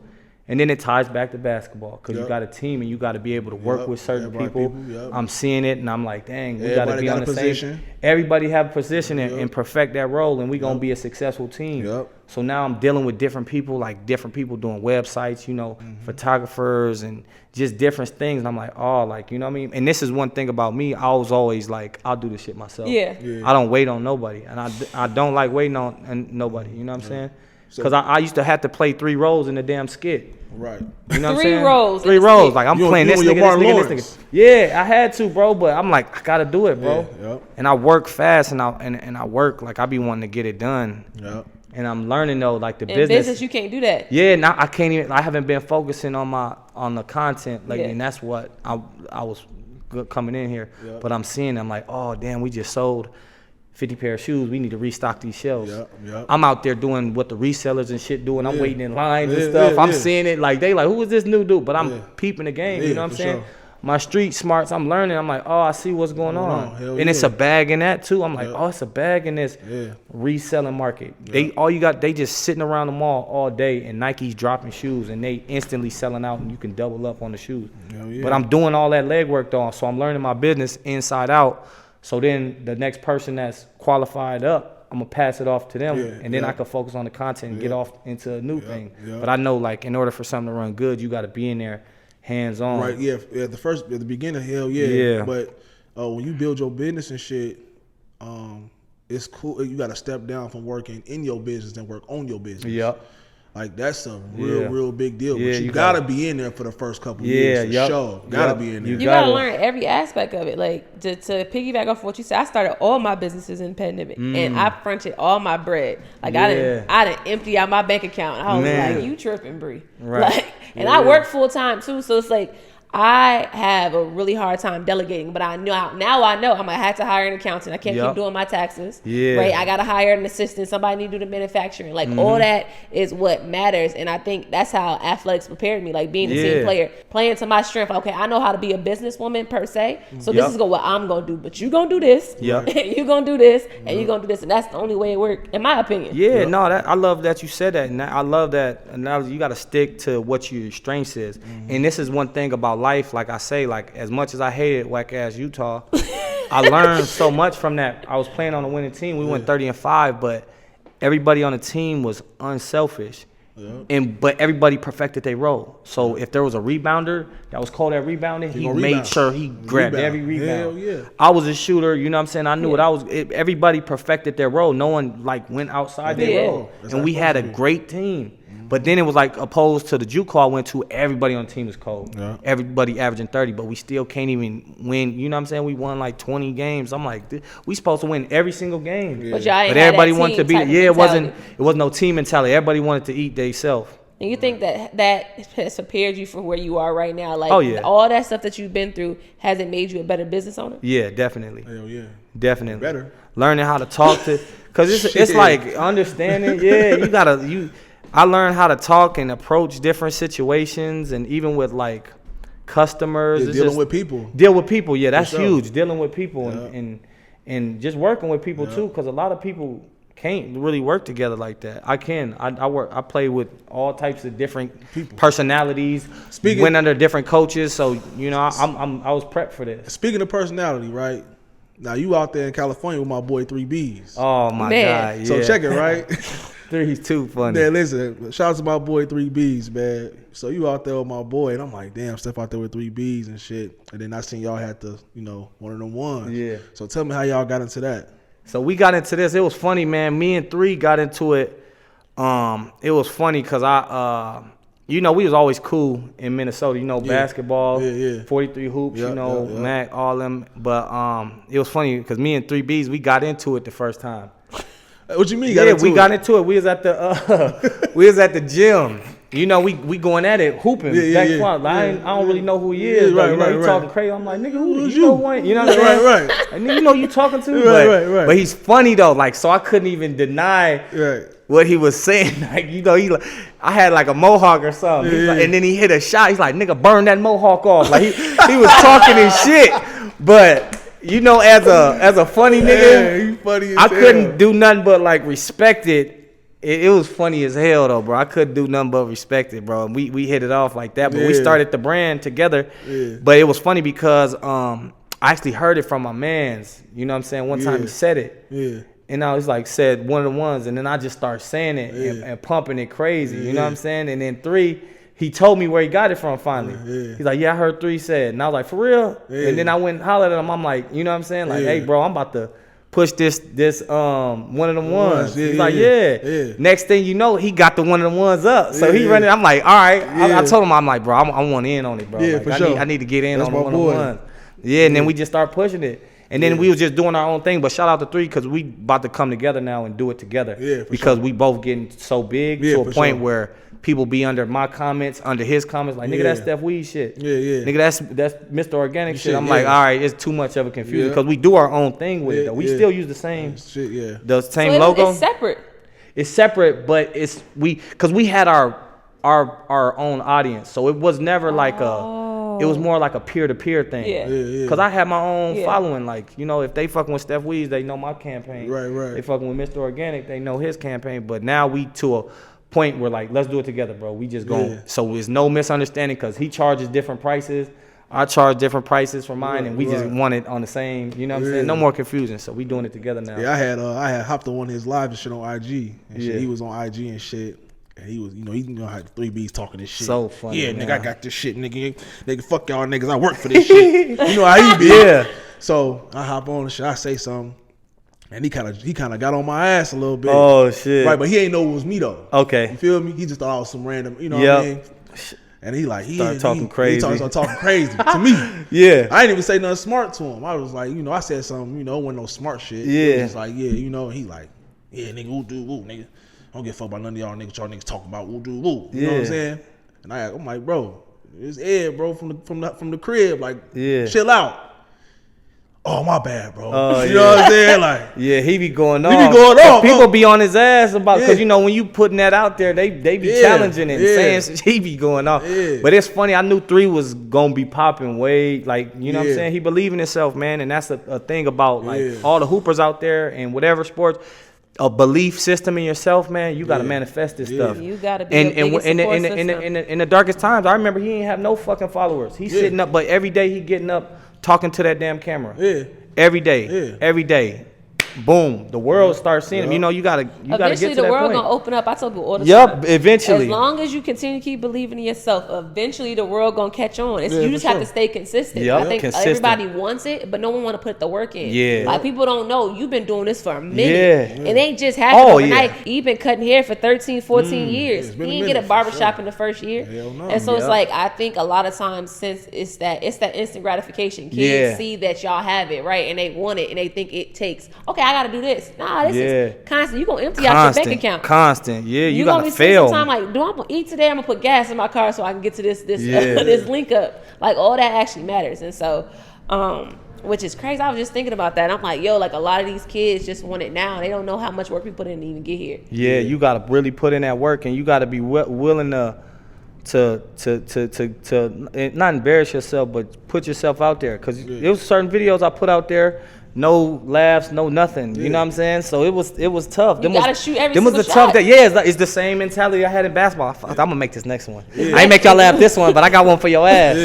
And then it ties back to basketball because you Yep. got a team and you got to be able to work Yep. with certain Everybody people. people, yep. I'm seeing it, and I'm like, dang, we got to Everybody be got on a the position. same. Everybody have a position Yep. and perfect that role, and we gonna Yep. be a successful team. Yep. So now I'm dealing with different people, like different people doing websites, you know, Mm-hmm. photographers and just different things. And I'm like, oh, like, you know what I mean? And this is one thing about me. I was always like, I'll do this shit myself. Yeah. Yeah. I don't wait on nobody. And I don't like waiting on nobody. You know what I'm saying? So- Because I used to have to play 3 roles in the damn skit. Right. You know what I'm 3 saying? roles in 3 the roles. skit. Like, I'm You playing you this and nigga, your Martin this nigga, Lawrence. this nigga. Yeah, I had to, bro. But I'm like, I got to do it, bro. Yeah, yep. And I work fast and I work. Like, I be wanting to get it done. Yep. And I'm learning, though, like the In business, you can't do that. yeah, now I can't even. I haven't been focusing on the content lately, Yeah. and that's what I was coming in here. Yep. But I'm seeing, I'm like, oh damn, we just sold 50 pair of shoes. We need to restock these shelves. Yep, yep. I'm out there doing what the resellers and shit doing. I'm Yeah. waiting in lines and Yeah, stuff. yeah, I'm yeah. seeing it like they like, who is this new dude? But I'm Yeah. peeping the game. Yeah, You know what I'm for saying? sure. My street smarts, I'm learning. I'm like, oh, I see what's going on. Hell And it's yeah. a bag in that too. I'm like, Yep. oh, it's a bag in this Yeah. reselling market. Yeah. They just sitting around the mall all day, and Nike's dropping shoes, and they instantly selling out, and you can double up on the shoes. Hell yeah. But I'm doing all that legwork though, so I'm learning my business inside out. So then the next person that's qualified up, I'm gonna pass it off to them, Yeah, and then yeah. I can focus on the content and get Yeah. off into a new Yeah, thing. yeah. But I know, like, in order for something to run good, you got to be in there, hands on. Right, yeah. At the beginning, hell yeah. Yeah. But when you build your business and shit, it's cool. You got to step down from working in your business and work on your business. Yep. Like that's a Yeah. real big deal. Yeah, But you you gotta gotta- be in there for the first couple Yeah, years for yep. sure. Gotta Yep. be in there. You You gotta gotta- learn every aspect of it. Like to piggyback off what you said, I started all my businesses in pandemic, and I fronted all my bread. Like I didn't empty out my bank account. I was Man. like, "You tripping, Bree?" Right. Like, and I work full time too, so it's like I have a really hard time delegating, but I know now I'm gonna have to hire an accountant. I can't keep doing my taxes. Yeah. Right. I gotta hire an assistant. Somebody need to do the manufacturing. Like all that is what matters. And I think that's how athletics prepared me. Like being a team player, playing to my strength. Okay, I know how to be a businesswoman per se. So this is what I'm gonna do. But you gonna do this. Yeah. And you gonna do this. And you gonna do this. And that's the only way it works, in my opinion. Yeah, no, I love that you said that, and I love that analogy. You got to stick to what your strengths is, and this is one thing about life. Like I say, like as much as I hated whack ass Utah, I learned so much from that. I was playing on a winning team. We went 30-5, but everybody on the team was unselfish. But everybody perfected their role. So if there was a rebounder that was called at rebounding, he made sure he grabbed every rebound. Hell yeah. I was a shooter, you know what I'm saying? I knew what I was. Everybody perfected their role. No one like went outside their role. And we had a great team. But then it was like opposed to the JUCO I went to, everybody on the team was cold. Yeah. Everybody averaging 30, but we still can't even win. You know what I'm saying? We won like 20 games. I'm like, we supposed to win every single game. Yeah. But y'all ain't everybody had that wanted to team beat it. Yeah, it was no team mentality. Everybody wanted to eat themselves. And you think that has prepared you for where you are right now? Like, all that stuff that you've been through, has it made you a better business owner? Yeah, definitely. Hell yeah. Definitely. Better. Learning how to talk to, because it's like understanding. Yeah, I learned how to talk and approach different situations, and even with like customers. Yeah, dealing with people. Deal with people, yeah, that's huge. Dealing with people and just working with people too, because a lot of people can't really work together like that. I can. I play with all types of different personalities. Went under different coaches, so I was prepped for this. Speaking of personality, right? Now you out there in California with my boy 3Bs. Oh my God! Yeah. So check it, right? 3's too funny. Man, listen, shout out to my boy 3Bs, man. So you out there with my boy, and I'm like, damn, Steff out there with 3Bs and shit. And then I seen y'all had to, one of them ones. Yeah. So tell me how y'all got into that. So we got into this. It was funny, man. Me and 3 got into it. It was funny because we was always cool in Minnesota. Basketball, 43 hoops, Mac, all them. But it was funny because me and 3Bs, we got into it the first time. What you mean? We got into it. We was at the gym. We going at it, hooping. I don't really know who he is. Right, he talking crazy. I'm like, nigga, who you know what? You know what I'm saying? Right. And then you talking to? Right. But he's funny though. Like, so I couldn't even deny what he was saying. Like, I had like a mohawk or something. And then he hit a shot. He's like, nigga, burn that mohawk off. Like he was talking his shit, but. As a funny nigga, funny I couldn't do nothing but like respect it. It was funny as hell though, bro. I couldn't do nothing but respect it, bro. And we hit it off like that. But we started the brand together. Yeah. But it was funny because I actually heard it from my mans. You know what I'm saying? One time he said it. Yeah. And I was like, said one of the ones, and then I just started saying it and pumping it crazy. You know what I'm saying? And then 3. He told me where he got it from finally. He's like, I heard 3 said. And I was like, for real? And then I went and hollered at him. I'm like, you know what I'm saying? Like, hey, bro, I'm about to push this one of them ones. He's like, Next thing you know, he got the one of the ones up. So he running. I'm like, all right. I told him, I'm like, bro, I want in on it, bro. Yeah, like, for sure. I need to get in on the one of the ones. Yeah, and then we just start pushing it. And then we was just doing our own thing. But shout out to 3 because we about to come together now and do it together. Yeah, because we both getting so big to a point where people be under my comments, under his comments, like, nigga, that's Steff Weezy shit. Yeah. Nigga, that's Mr. Organic shit. I'm like, all right, it's too much of a confusion because we do our own thing with it, though. We still use the same the same logo. It's separate. It's separate, but because we had our own audience. So it was never like it was more like a peer-to-peer thing. Yeah. Because I had my own following. Like, if they fucking with Steff Weezy, they know my campaign. Right. They fucking with Mr. Organic, they know his campaign. But now we to a point where, like, let's do it together, bro. We just going. So there's no misunderstanding because he charges different prices. I charge different prices for mine, and we just want it on the same. You know what I'm saying? No more confusion. So we doing it together now. Yeah, I had hopped on one of his lives and shit on IG. And shit, he was on IG and shit. And he was, he had 3Bs talking this shit. So funny. Yeah, nigga, I got this shit, nigga. Nigga, fuck y'all niggas. I work for this shit. You know how he be. Yeah. So I hop on and shit. I say something. And he kind of got on my ass a little bit. Oh, shit. Right, but he ain't know it was me, though. Okay. You feel me? He just thought I was some random, what I mean? And he started talking crazy. He started talking crazy to me. Yeah. I didn't even say nothing smart to him. I was like, I said something, it wasn't no smart shit. Yeah. He was like, he like, nigga, woo, do, woo, nigga. I don't give a fuck about none of y'all niggas talking about woo, do, woo. You know what I'm saying? And I'm like, bro, It's Ed, bro, from the crib. Like, Yeah. chill out. Oh, my bad, bro. Oh, you know what I'm saying? Like, Yeah, he be going off. He be going off. People be on his ass about because Yeah. when you putting that out there, they be Yeah. challenging it and Yeah. saying he be going off. Yeah. But it's funny. I knew 3 was gonna be popping way like you know what I'm Yeah. saying. He believe in himself, man, and that's a thing about like Yeah. all the hoopers out there and whatever sports. A belief system in yourself, man. You got to Yeah. manifest this Yeah. stuff. You gotta be and a biggest support in the darkest times, I remember he ain't have no fucking followers. He's sitting up, but every day he getting up talking to that damn camera. yeah. Every day, Yeah. every day, boom, the world starts seeing him. You know, you gotta get Eventually, to the that world point. gonna open up. I told people all the Yup, time. eventually. As long as you continue to keep believing in yourself, eventually the world gonna catch on. Yeah, You for just have sure. to stay consistent. Yup, I think consistent. everybody wants it, but no one want to put the work in. Yeah. Like people don't know you've been doing this for a minute. Yeah. It ain't just happened Oh, overnight. yeah. You've been cutting hair for 13, 14 years. it's He been a didn't get a minute, for barbershop sure. in the first year. Hell no. And so it's Yup. like I think a lot of times since it's that instant gratification, kids Yeah. see that y'all have it, right? And they want it and they think it takes, okay, I gotta do this. Nah, this Yeah. is constant. You gonna empty out your bank account. Constant. Yeah, you gonna gotta be spending fail. some time like, do I gonna eat today? I'm gonna put gas in my car so I can get to this Yeah. this link up. Like all that actually matters. And so, which is crazy. I was just thinking about that. And I'm like, yo, like a lot of these kids just want it now. They don't know how much work we put in to even get here. Yeah, you gotta really put in that work, and you gotta be willing to not embarrass yourself, but put yourself out there. Cause there was certain videos I put out there, no laughs, no nothing. You know what I'm saying? So it was tough. You gotta shoot every them was the single tough shot. day. Yeah, it's the same mentality I had in basketball. I'm gonna make this next one. I ain't make y'all laugh this one, but I got one for your ass. Yeah.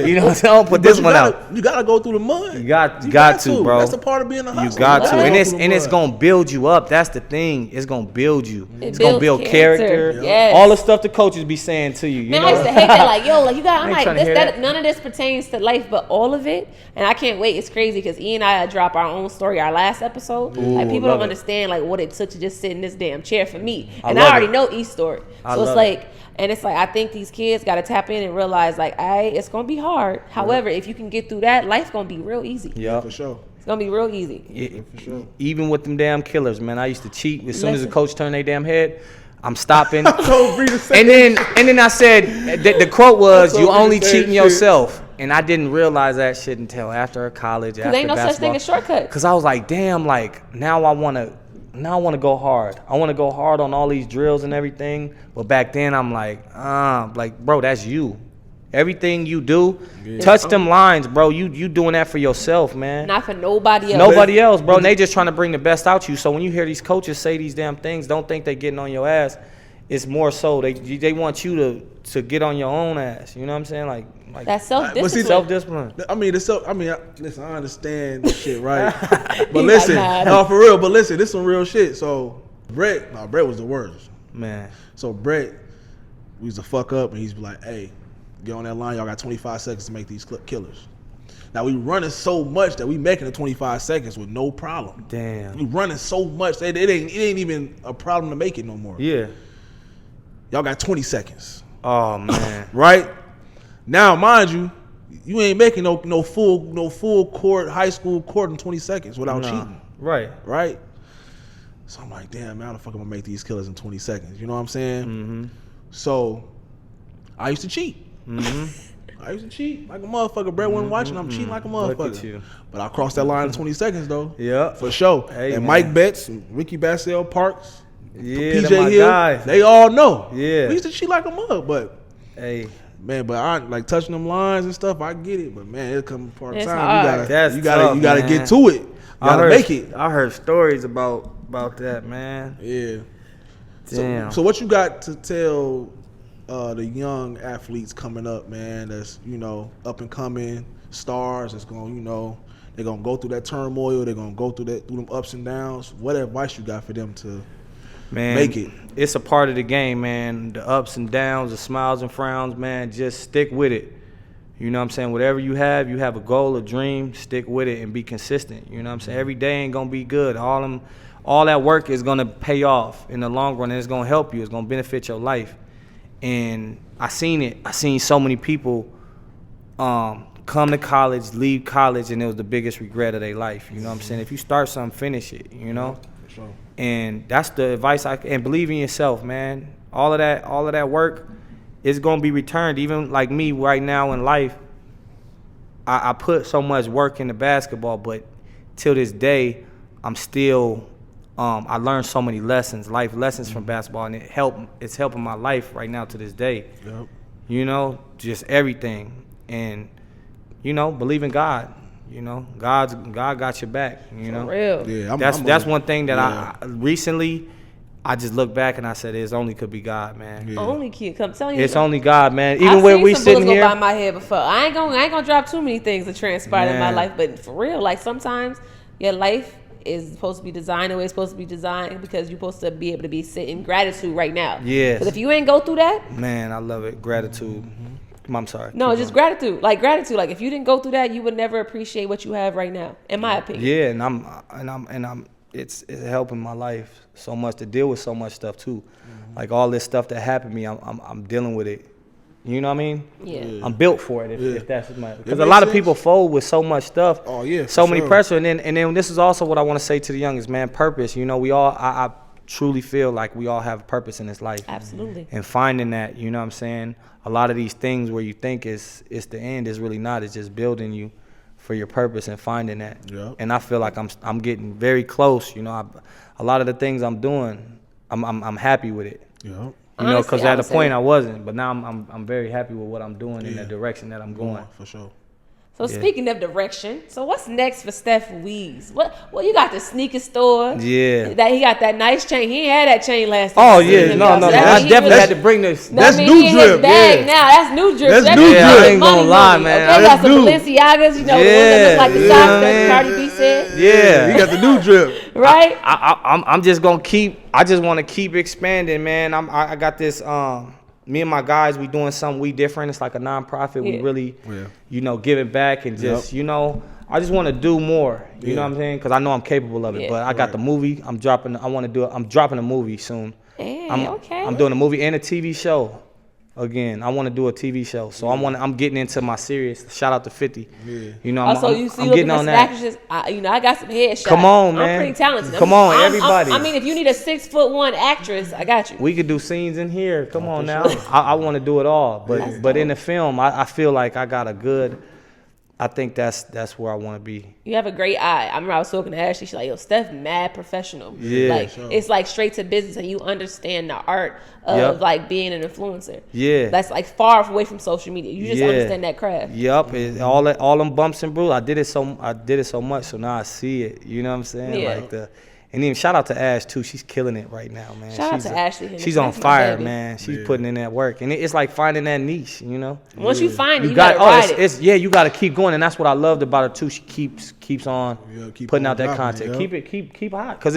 You know what I'm saying? I'll put this one out. You gotta go through the mud. You got to, bro. That's the part of being a hustler. You got to, gotta and go it's through the and it's mud. gonna build you up. That's the thing. It's gonna build you. It's builds gonna build character. character. Yes. All the stuff the coaches be saying to you. You Man, know? I used to hate that. Like, yo, like you got. I'm ain't like, trying to this, hear that, that. none of this pertains to life, but all of it. And I can't wait. It's crazy because E and I drop our own story, our last episode. Like people love don't it. understand like what it took to just sit in this damn chair for me. And love I already it. know E's story, I so it's love like, and it's like I think these kids got to tap in and realize like, it's gonna be hard. However, if you can get through that, life's gonna be real easy. Yeah. For sure. It's gonna be real easy. For sure. Even with them damn killers, man. I used to cheat as soon as the Listen. coach turned their damn head. I'm stopping. Told Bree the same and then I said the quote was, I "You told you only the same cheating shit. yourself." And I didn't realize that shit until after college, after Cause ain't no such basketball. thing as shortcuts. Cause I was like, damn, like now I wanna go hard. I wanna go hard on all these drills and everything. But back then I'm like, bro, that's you. Everything you do, touch them lines, bro. You doing that for yourself, man. Not for nobody else. Nobody else, bro. And they just trying to bring the best out you. So when you hear these coaches say these damn things, don't think they getting on your ass. It's more so they want you to get on your own ass. You know what I'm saying? Like That's self-discipline. self-discipline. I mean, listen, I understand this shit, right? But He listen, like, no, for real. But listen, this some real shit. So Brett was the worst. Man. So Brett, we used to fuck up, and he's be like, "Hey, get on that line. Y'all got 25 seconds to make these killers." Now we running so much that we making the 25 seconds with no problem. Damn. We running so much that it ain't even a problem to make it no more. Yeah. Y'all got 20 seconds, Oh man. right? Now, mind you, you ain't making no full court high school court in 20 seconds without cheating, Right. right? So I'm like, damn, man, how the fuck am I gonna make these killers in 20 seconds? You know what I'm saying? Mm-hmm. So I used to cheat. I used to cheat like a motherfucker. Brett wasn't watching. I'm cheating like a Look motherfucker. at you. But I crossed that line in 20 seconds though. Yeah. For sure. Hey, and man. Mike Betts, and Ricky Bassell Parks, Yeah, PJ them my Hill, guys. they all know. Yeah. We used to cheat like a mug, but Hey. man, but I like touching them lines and stuff. I get it, but man, it'll come part of It's time. hard. That's You gotta tough, get man. to it. You gotta make it. I heard stories about that, man. Yeah. Damn. So what you got to tell the young athletes coming up, man? That's up and coming stars. That's going they're gonna go through that turmoil. They're gonna go through them ups and downs. What advice you got for them to Man, make it? It's a part of the game, man. The ups and downs, the smiles and frowns, man. Just stick with it. You know what I'm saying? Whatever you have a goal, a dream, stick with it and be consistent. You know what I'm saying? Every day ain't gonna be good. All that work is gonna pay off in the long run, and it's gonna help you. It's gonna benefit your life. And I seen it. I seen so many people come to college, leave college, and it was the biggest regret of their life. You know what I'm saying? If you start something, finish it. You know. For sure. And that's the advice and believe in yourself, man. All of that work, it's gonna be returned. Even like me right now in life, I put so much work into basketball, but till this day, I'm still. I learned so many lessons, life lessons from basketball, and it's helping my life right now to this day. Yep. You know, just everything, and you know, believe in God. You know, God got your back. You know, For real. Yeah, that's one thing that I recently. I just look back and I said, it only could be God, man. Yeah. Only kid, come tell you. It's only God, man. Even I've when seen we some sitting bullets here, go by my head before. I ain't gonna drop too many things that transpired in my Man. life, but for real, like sometimes your life is supposed to be designed the way it's supposed to be designed because you're supposed to be able to be sitting in gratitude right now. Yes. Because if you ain't go through that, man, I love it. Gratitude. I'm sorry. no, Keep just going. gratitude. Like gratitude. Like if you didn't go through that, you would never appreciate what you have right now. In my opinion. Yeah, and I'm. It's helping my life so much to deal with so much stuff too. Like all this stuff that happened to me, I'm dealing with it. You know what I mean? Yeah. I'm built for it. If that's my because a makes lot of sense. people fold with so much stuff. Oh, yeah, So for many sure. pressure, and then this is also what I want to say to the youngest man. Purpose. You know, we all I truly feel like we all have a purpose in this life. Absolutely. And finding that, you know what I'm saying? A lot of these things where you think it's the end is really not. It's just building you for your purpose and finding that. Yeah. And I feel like I'm getting very close. You know, a lot of the things I'm doing, I'm happy with it. Yeah. You know, Honestly, because I at a would say- point I wasn't, but now I'm very happy with what I'm doing in Yeah. the direction that I'm going. For sure. So Yeah. speaking of direction, so what's next for Steff Weezy? Well, you got the sneaker store. Yeah. That he got that nice chain. He ain't had that chain last time. Oh I seen yeah, him, no, y'all. no, So no. that I mean he definitely really- had to bring this. That's mean new he in his drip, bag yeah. now. That's new drip. That's That new means drip. he I ain't money, gonna lie, money. man. Okay, got That's some new. Balenciagas. You know, the ones that Yeah, look like the yeah, socks that man. Cardi B said. Yeah, He got the new drip. Right? I'm just gonna keep. I just want to keep expanding, man. I got this. Me and my guys, we doing something we different. It's like a nonprofit. We Yeah. really, Yeah. you know, giving back and just, Yep. you know, I just want to do more. You Yeah. know what I'm saying? Because I know I'm capable of it. Yeah. But I got Right. the movie. I'm dropping. I want to do it. I'm dropping a movie soon. Hey, okay. I'm doing a movie and a TV show. Again, I want to do a TV show, so I'm getting into my serious. Shout out to 50. Yeah. You know, I'm, Also, I'm, you see, I'm looking getting at on some that. actresses. I got some headshots. Come on, man. I'm pretty talented. Come on, everybody. I mean, if you need a 6'1" actress, I got you. We could do scenes in here. Come on now. I want to do it all, That's but in dope. the film, I feel like I got a good. I think that's where I want to be. You have a great eye. I remember I was talking to Ashley. She's like, "Yo, Steff, mad professional. Yeah. like Sure. it's like straight to business, and you understand the art of Yep. like being an influencer. Yeah. that's like far away from social media. You just Yeah. understand that craft. Yup, all them bumps and bruises. I did it so much, so now I see it. You know what I'm saying? Yeah. And even shout out to Ash too. She's killing it right now, man. Shout out to Ashley Henderson. She's on That's my fire, baby. man. She's Yeah. putting in that work, and it's like finding that niche. You know. Once you find it, you got gotta ride it. it's you got to keep going, and that's what I loved about her too. She keeps on Yeah, keep putting on out that dropping, content. yeah. Keep hot, cause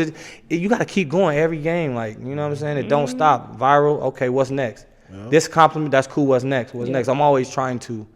you got to keep going every game. Like you know what I'm saying. It don't Mm-hmm. stop. Viral. Okay, what's next? Yeah. This compliment. That's cool. What's next? What's Yeah. next? I'm always trying to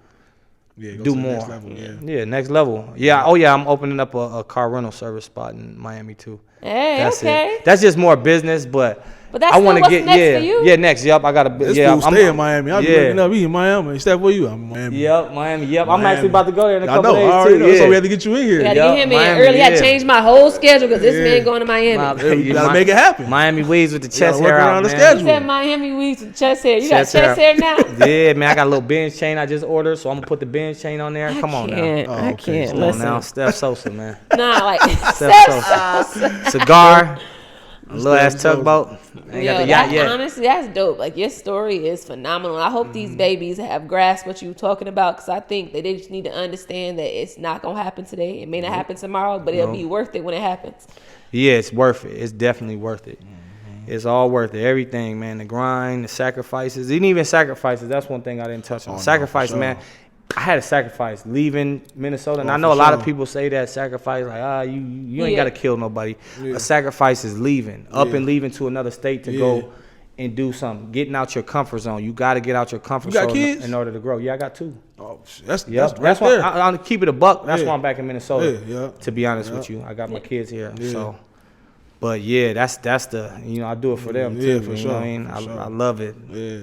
Yeah, go do to the more. next level, yeah. Yeah, next level. Yeah. Oh yeah, I'm opening up a car rental service spot in Miami too. Hey, That's okay. it. That's just more business, but But that's I want still to what's get next for you. yeah next. Yup, I got to This yeah. dude stay in Miami. I'm yeah. looking up. He in Miami. Steff, where you? I'm in Miami. Yep, Miami. Yep, I'm Miami. actually about to go there in a I couple know. I days already too. know. Yeah. So we had to get you in here. You gotta Yup, get him in Miami, early. I had to yeah. change my whole schedule because this Yeah. man going to Miami. You gotta make it happen. Miami Weeds with the gotta chest work hair out, around the man. He schedule. said Miami weeds with chest hair. You got Chest chest hair. hair now? Yeah, man, I got a little bench chain I just ordered, so I'm gonna put the bench chain on there. Come on now. Oh, I okay. can't. Come on Listen. now, Steph Sosa, man. Nah, like Steph Sosa. Cigar, a little ass Steph Sosa. tugboat. Ain't got Yo, the yacht that, yet. honestly, that's dope. Like your story is phenomenal. I hope these babies have grasped what you're talking about because I think that they just need to understand that it's not gonna happen today. It may not happen tomorrow, but it'll be worth it when it happens. Yeah, it's worth it. It's definitely worth it. It's all worth it. Everything, man. The grind, the sacrifices. Even sacrifices. That's one thing I didn't touch on. Oh, no, Sacrifice, for sure. man. I had a sacrifice leaving Minnesota, and Oh, I know for a lot of sure. people say that sacrifice, like, you ain't Yeah. got to kill nobody. Yeah. A sacrifice is leaving, up Yeah. and leaving to another state to Yeah. go and do something. Getting out your comfort zone. You got to get out your comfort You got zone kids? in order to grow. Yeah, I got two. Oh, that's Yep. right That's why there. I'll keep it a buck. That's Yeah. why I'm back in Minnesota. Yeah, yeah. To be honest Yeah. with you, I got my kids here. Yeah. So, but yeah, that's the I do it for them Yeah, too. for you sure, know what I mean? for sure. I love it. Yeah.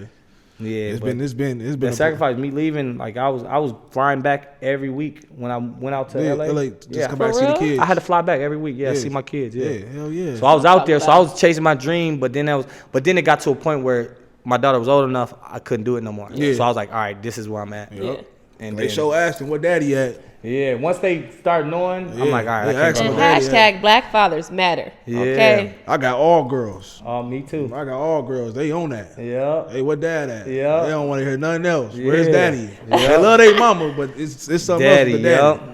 Yeah, It's but been the a sacrifice. Me leaving, like I was flying back every week when I went out to Yeah, LA. just Yeah, come back For see the real? kids. I had to fly back every week. Yeah, Yeah. see my kids. Yeah, Yeah. hell yeah. So I was out there. So I was chasing my dream, but then it got to a point where my daughter was old enough, I couldn't do it no more. Yeah. So I was like, all right, this is where I'm at. Yeah. And They then, show asking where daddy at. yeah, once they start knowing, I'm like, all right, Yeah, I can't actually, go And back. hashtag Black Fathers Matter. Yeah. Okay. I got all girls. Oh, me too. I got all girls. They own that. Yeah. Hey, what dad at? Yeah. They don't want to hear nothing else. Where's Yeah. daddy? Yeah. They love their mama, but it's something Daddy, else with the daddy. yup.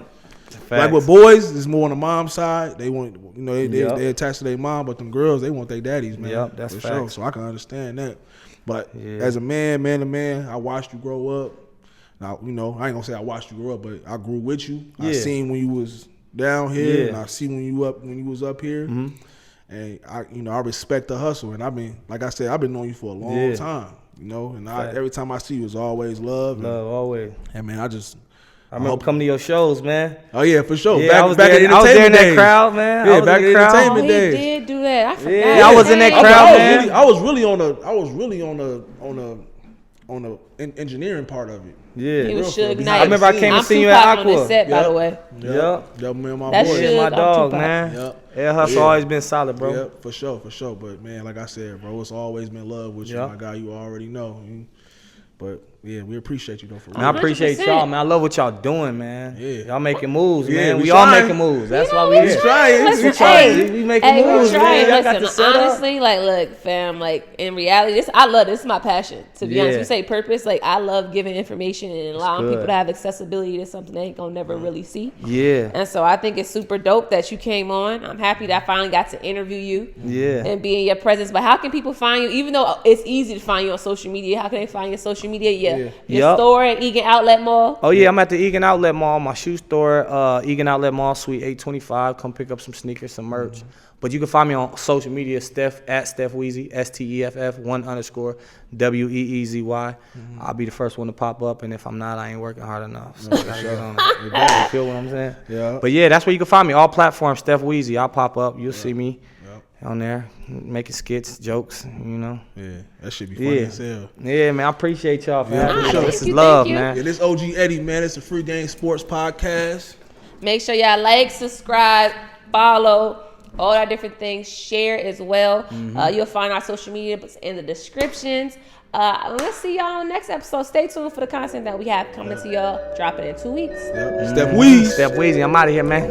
Like with boys, it's more on the mom side. They want, Yup. they attached to their mom, but them girls, they want their daddies, man. Yup, that's for facts. sure. So I can understand that. But Yeah. as a man to man, I watched you grow up. Now, I ain't gonna say I watched you grow up, but I grew with you. I Yeah. seen when you was down here, Yeah. and I see when you was up here. Mm-hmm. And I respect the hustle. And I've been, like I said, I've been knowing you for a long Yeah. time. And Fact. every time I see you, it's always love. Love, always. And man, I remember coming to your shows, man. Oh yeah, for sure. Yeah, I was back there, in I was there in entertainment that days. crowd, man. Yeah, I was back in in the crowd. entertainment Oh, he days. did do that. I forgot. Yeah, I was in that Dang. crowd, I man. was really on the engineering part of it. Yeah. He was Real Suge for- Knight. I remember I came I'm and seen you Tupac at on this Aqua. set, by Yep. the way. Yep. Double man, my That's boy. Suge. My I'm dog, Tupac. man. Yep. Air Hustle Yeah. always been solid, bro. Yep, for sure. But man, like I said, bro, it's always been love with you, Yep. my guy. You already know. But yeah, we appreciate you though for real. And I appreciate 100%. y'all, man. I love what y'all doing, man. Yeah. Y'all making moves, Yeah, man. we We all trying. making moves. That's why we we here. trying. Listen, We trying. We making hey, moves, we're trying. man. Y'all got the Listen, setup. honestly, like, look, fam, like, in reality, I love this. Is my passion, to be honest. Yeah. You say purpose, like, I love giving information and allowing good. people to have accessibility to something they ain't gonna never really see. Yeah. And so I think it's super dope that you came on. I'm happy that I finally got to interview you Yeah. and be in your presence. But how can people find you? Even though it's easy to find you on social media, how can they find your social media? Your Yup. store at Egan Outlet Mall. Oh yeah, I'm at the Egan Outlet Mall, my shoe store, Egan Outlet Mall, Suite 825. Come pick up some sneakers, some merch. But you can find me on social media, Steff Weezy, STEFF 1_WEEZY. I'll be the first one to pop up, and if I'm not, I ain't working hard enough. So I gotta get on it. You feel what I'm saying? Yeah. But yeah, that's where you can find me. All platforms, Steff Weezy. I'll pop up. You'll see me on there, making skits, jokes. Yeah, that should be funny as hell. Yeah, man. I appreciate y'all for having me. sure. This Thank is you, love, thank you. man. Yeah, this OG Eddie, man. It's a Free Game Sports podcast. Make sure y'all like, subscribe, follow, all that different things. Share as well. You'll find our social media in the descriptions. Let's see y'all on the next episode. Stay tuned for the content that we have coming to y'all. Dropping in 2 weeks. Yep. Steff Weezy. Steff Weezy. I'm out of here, man.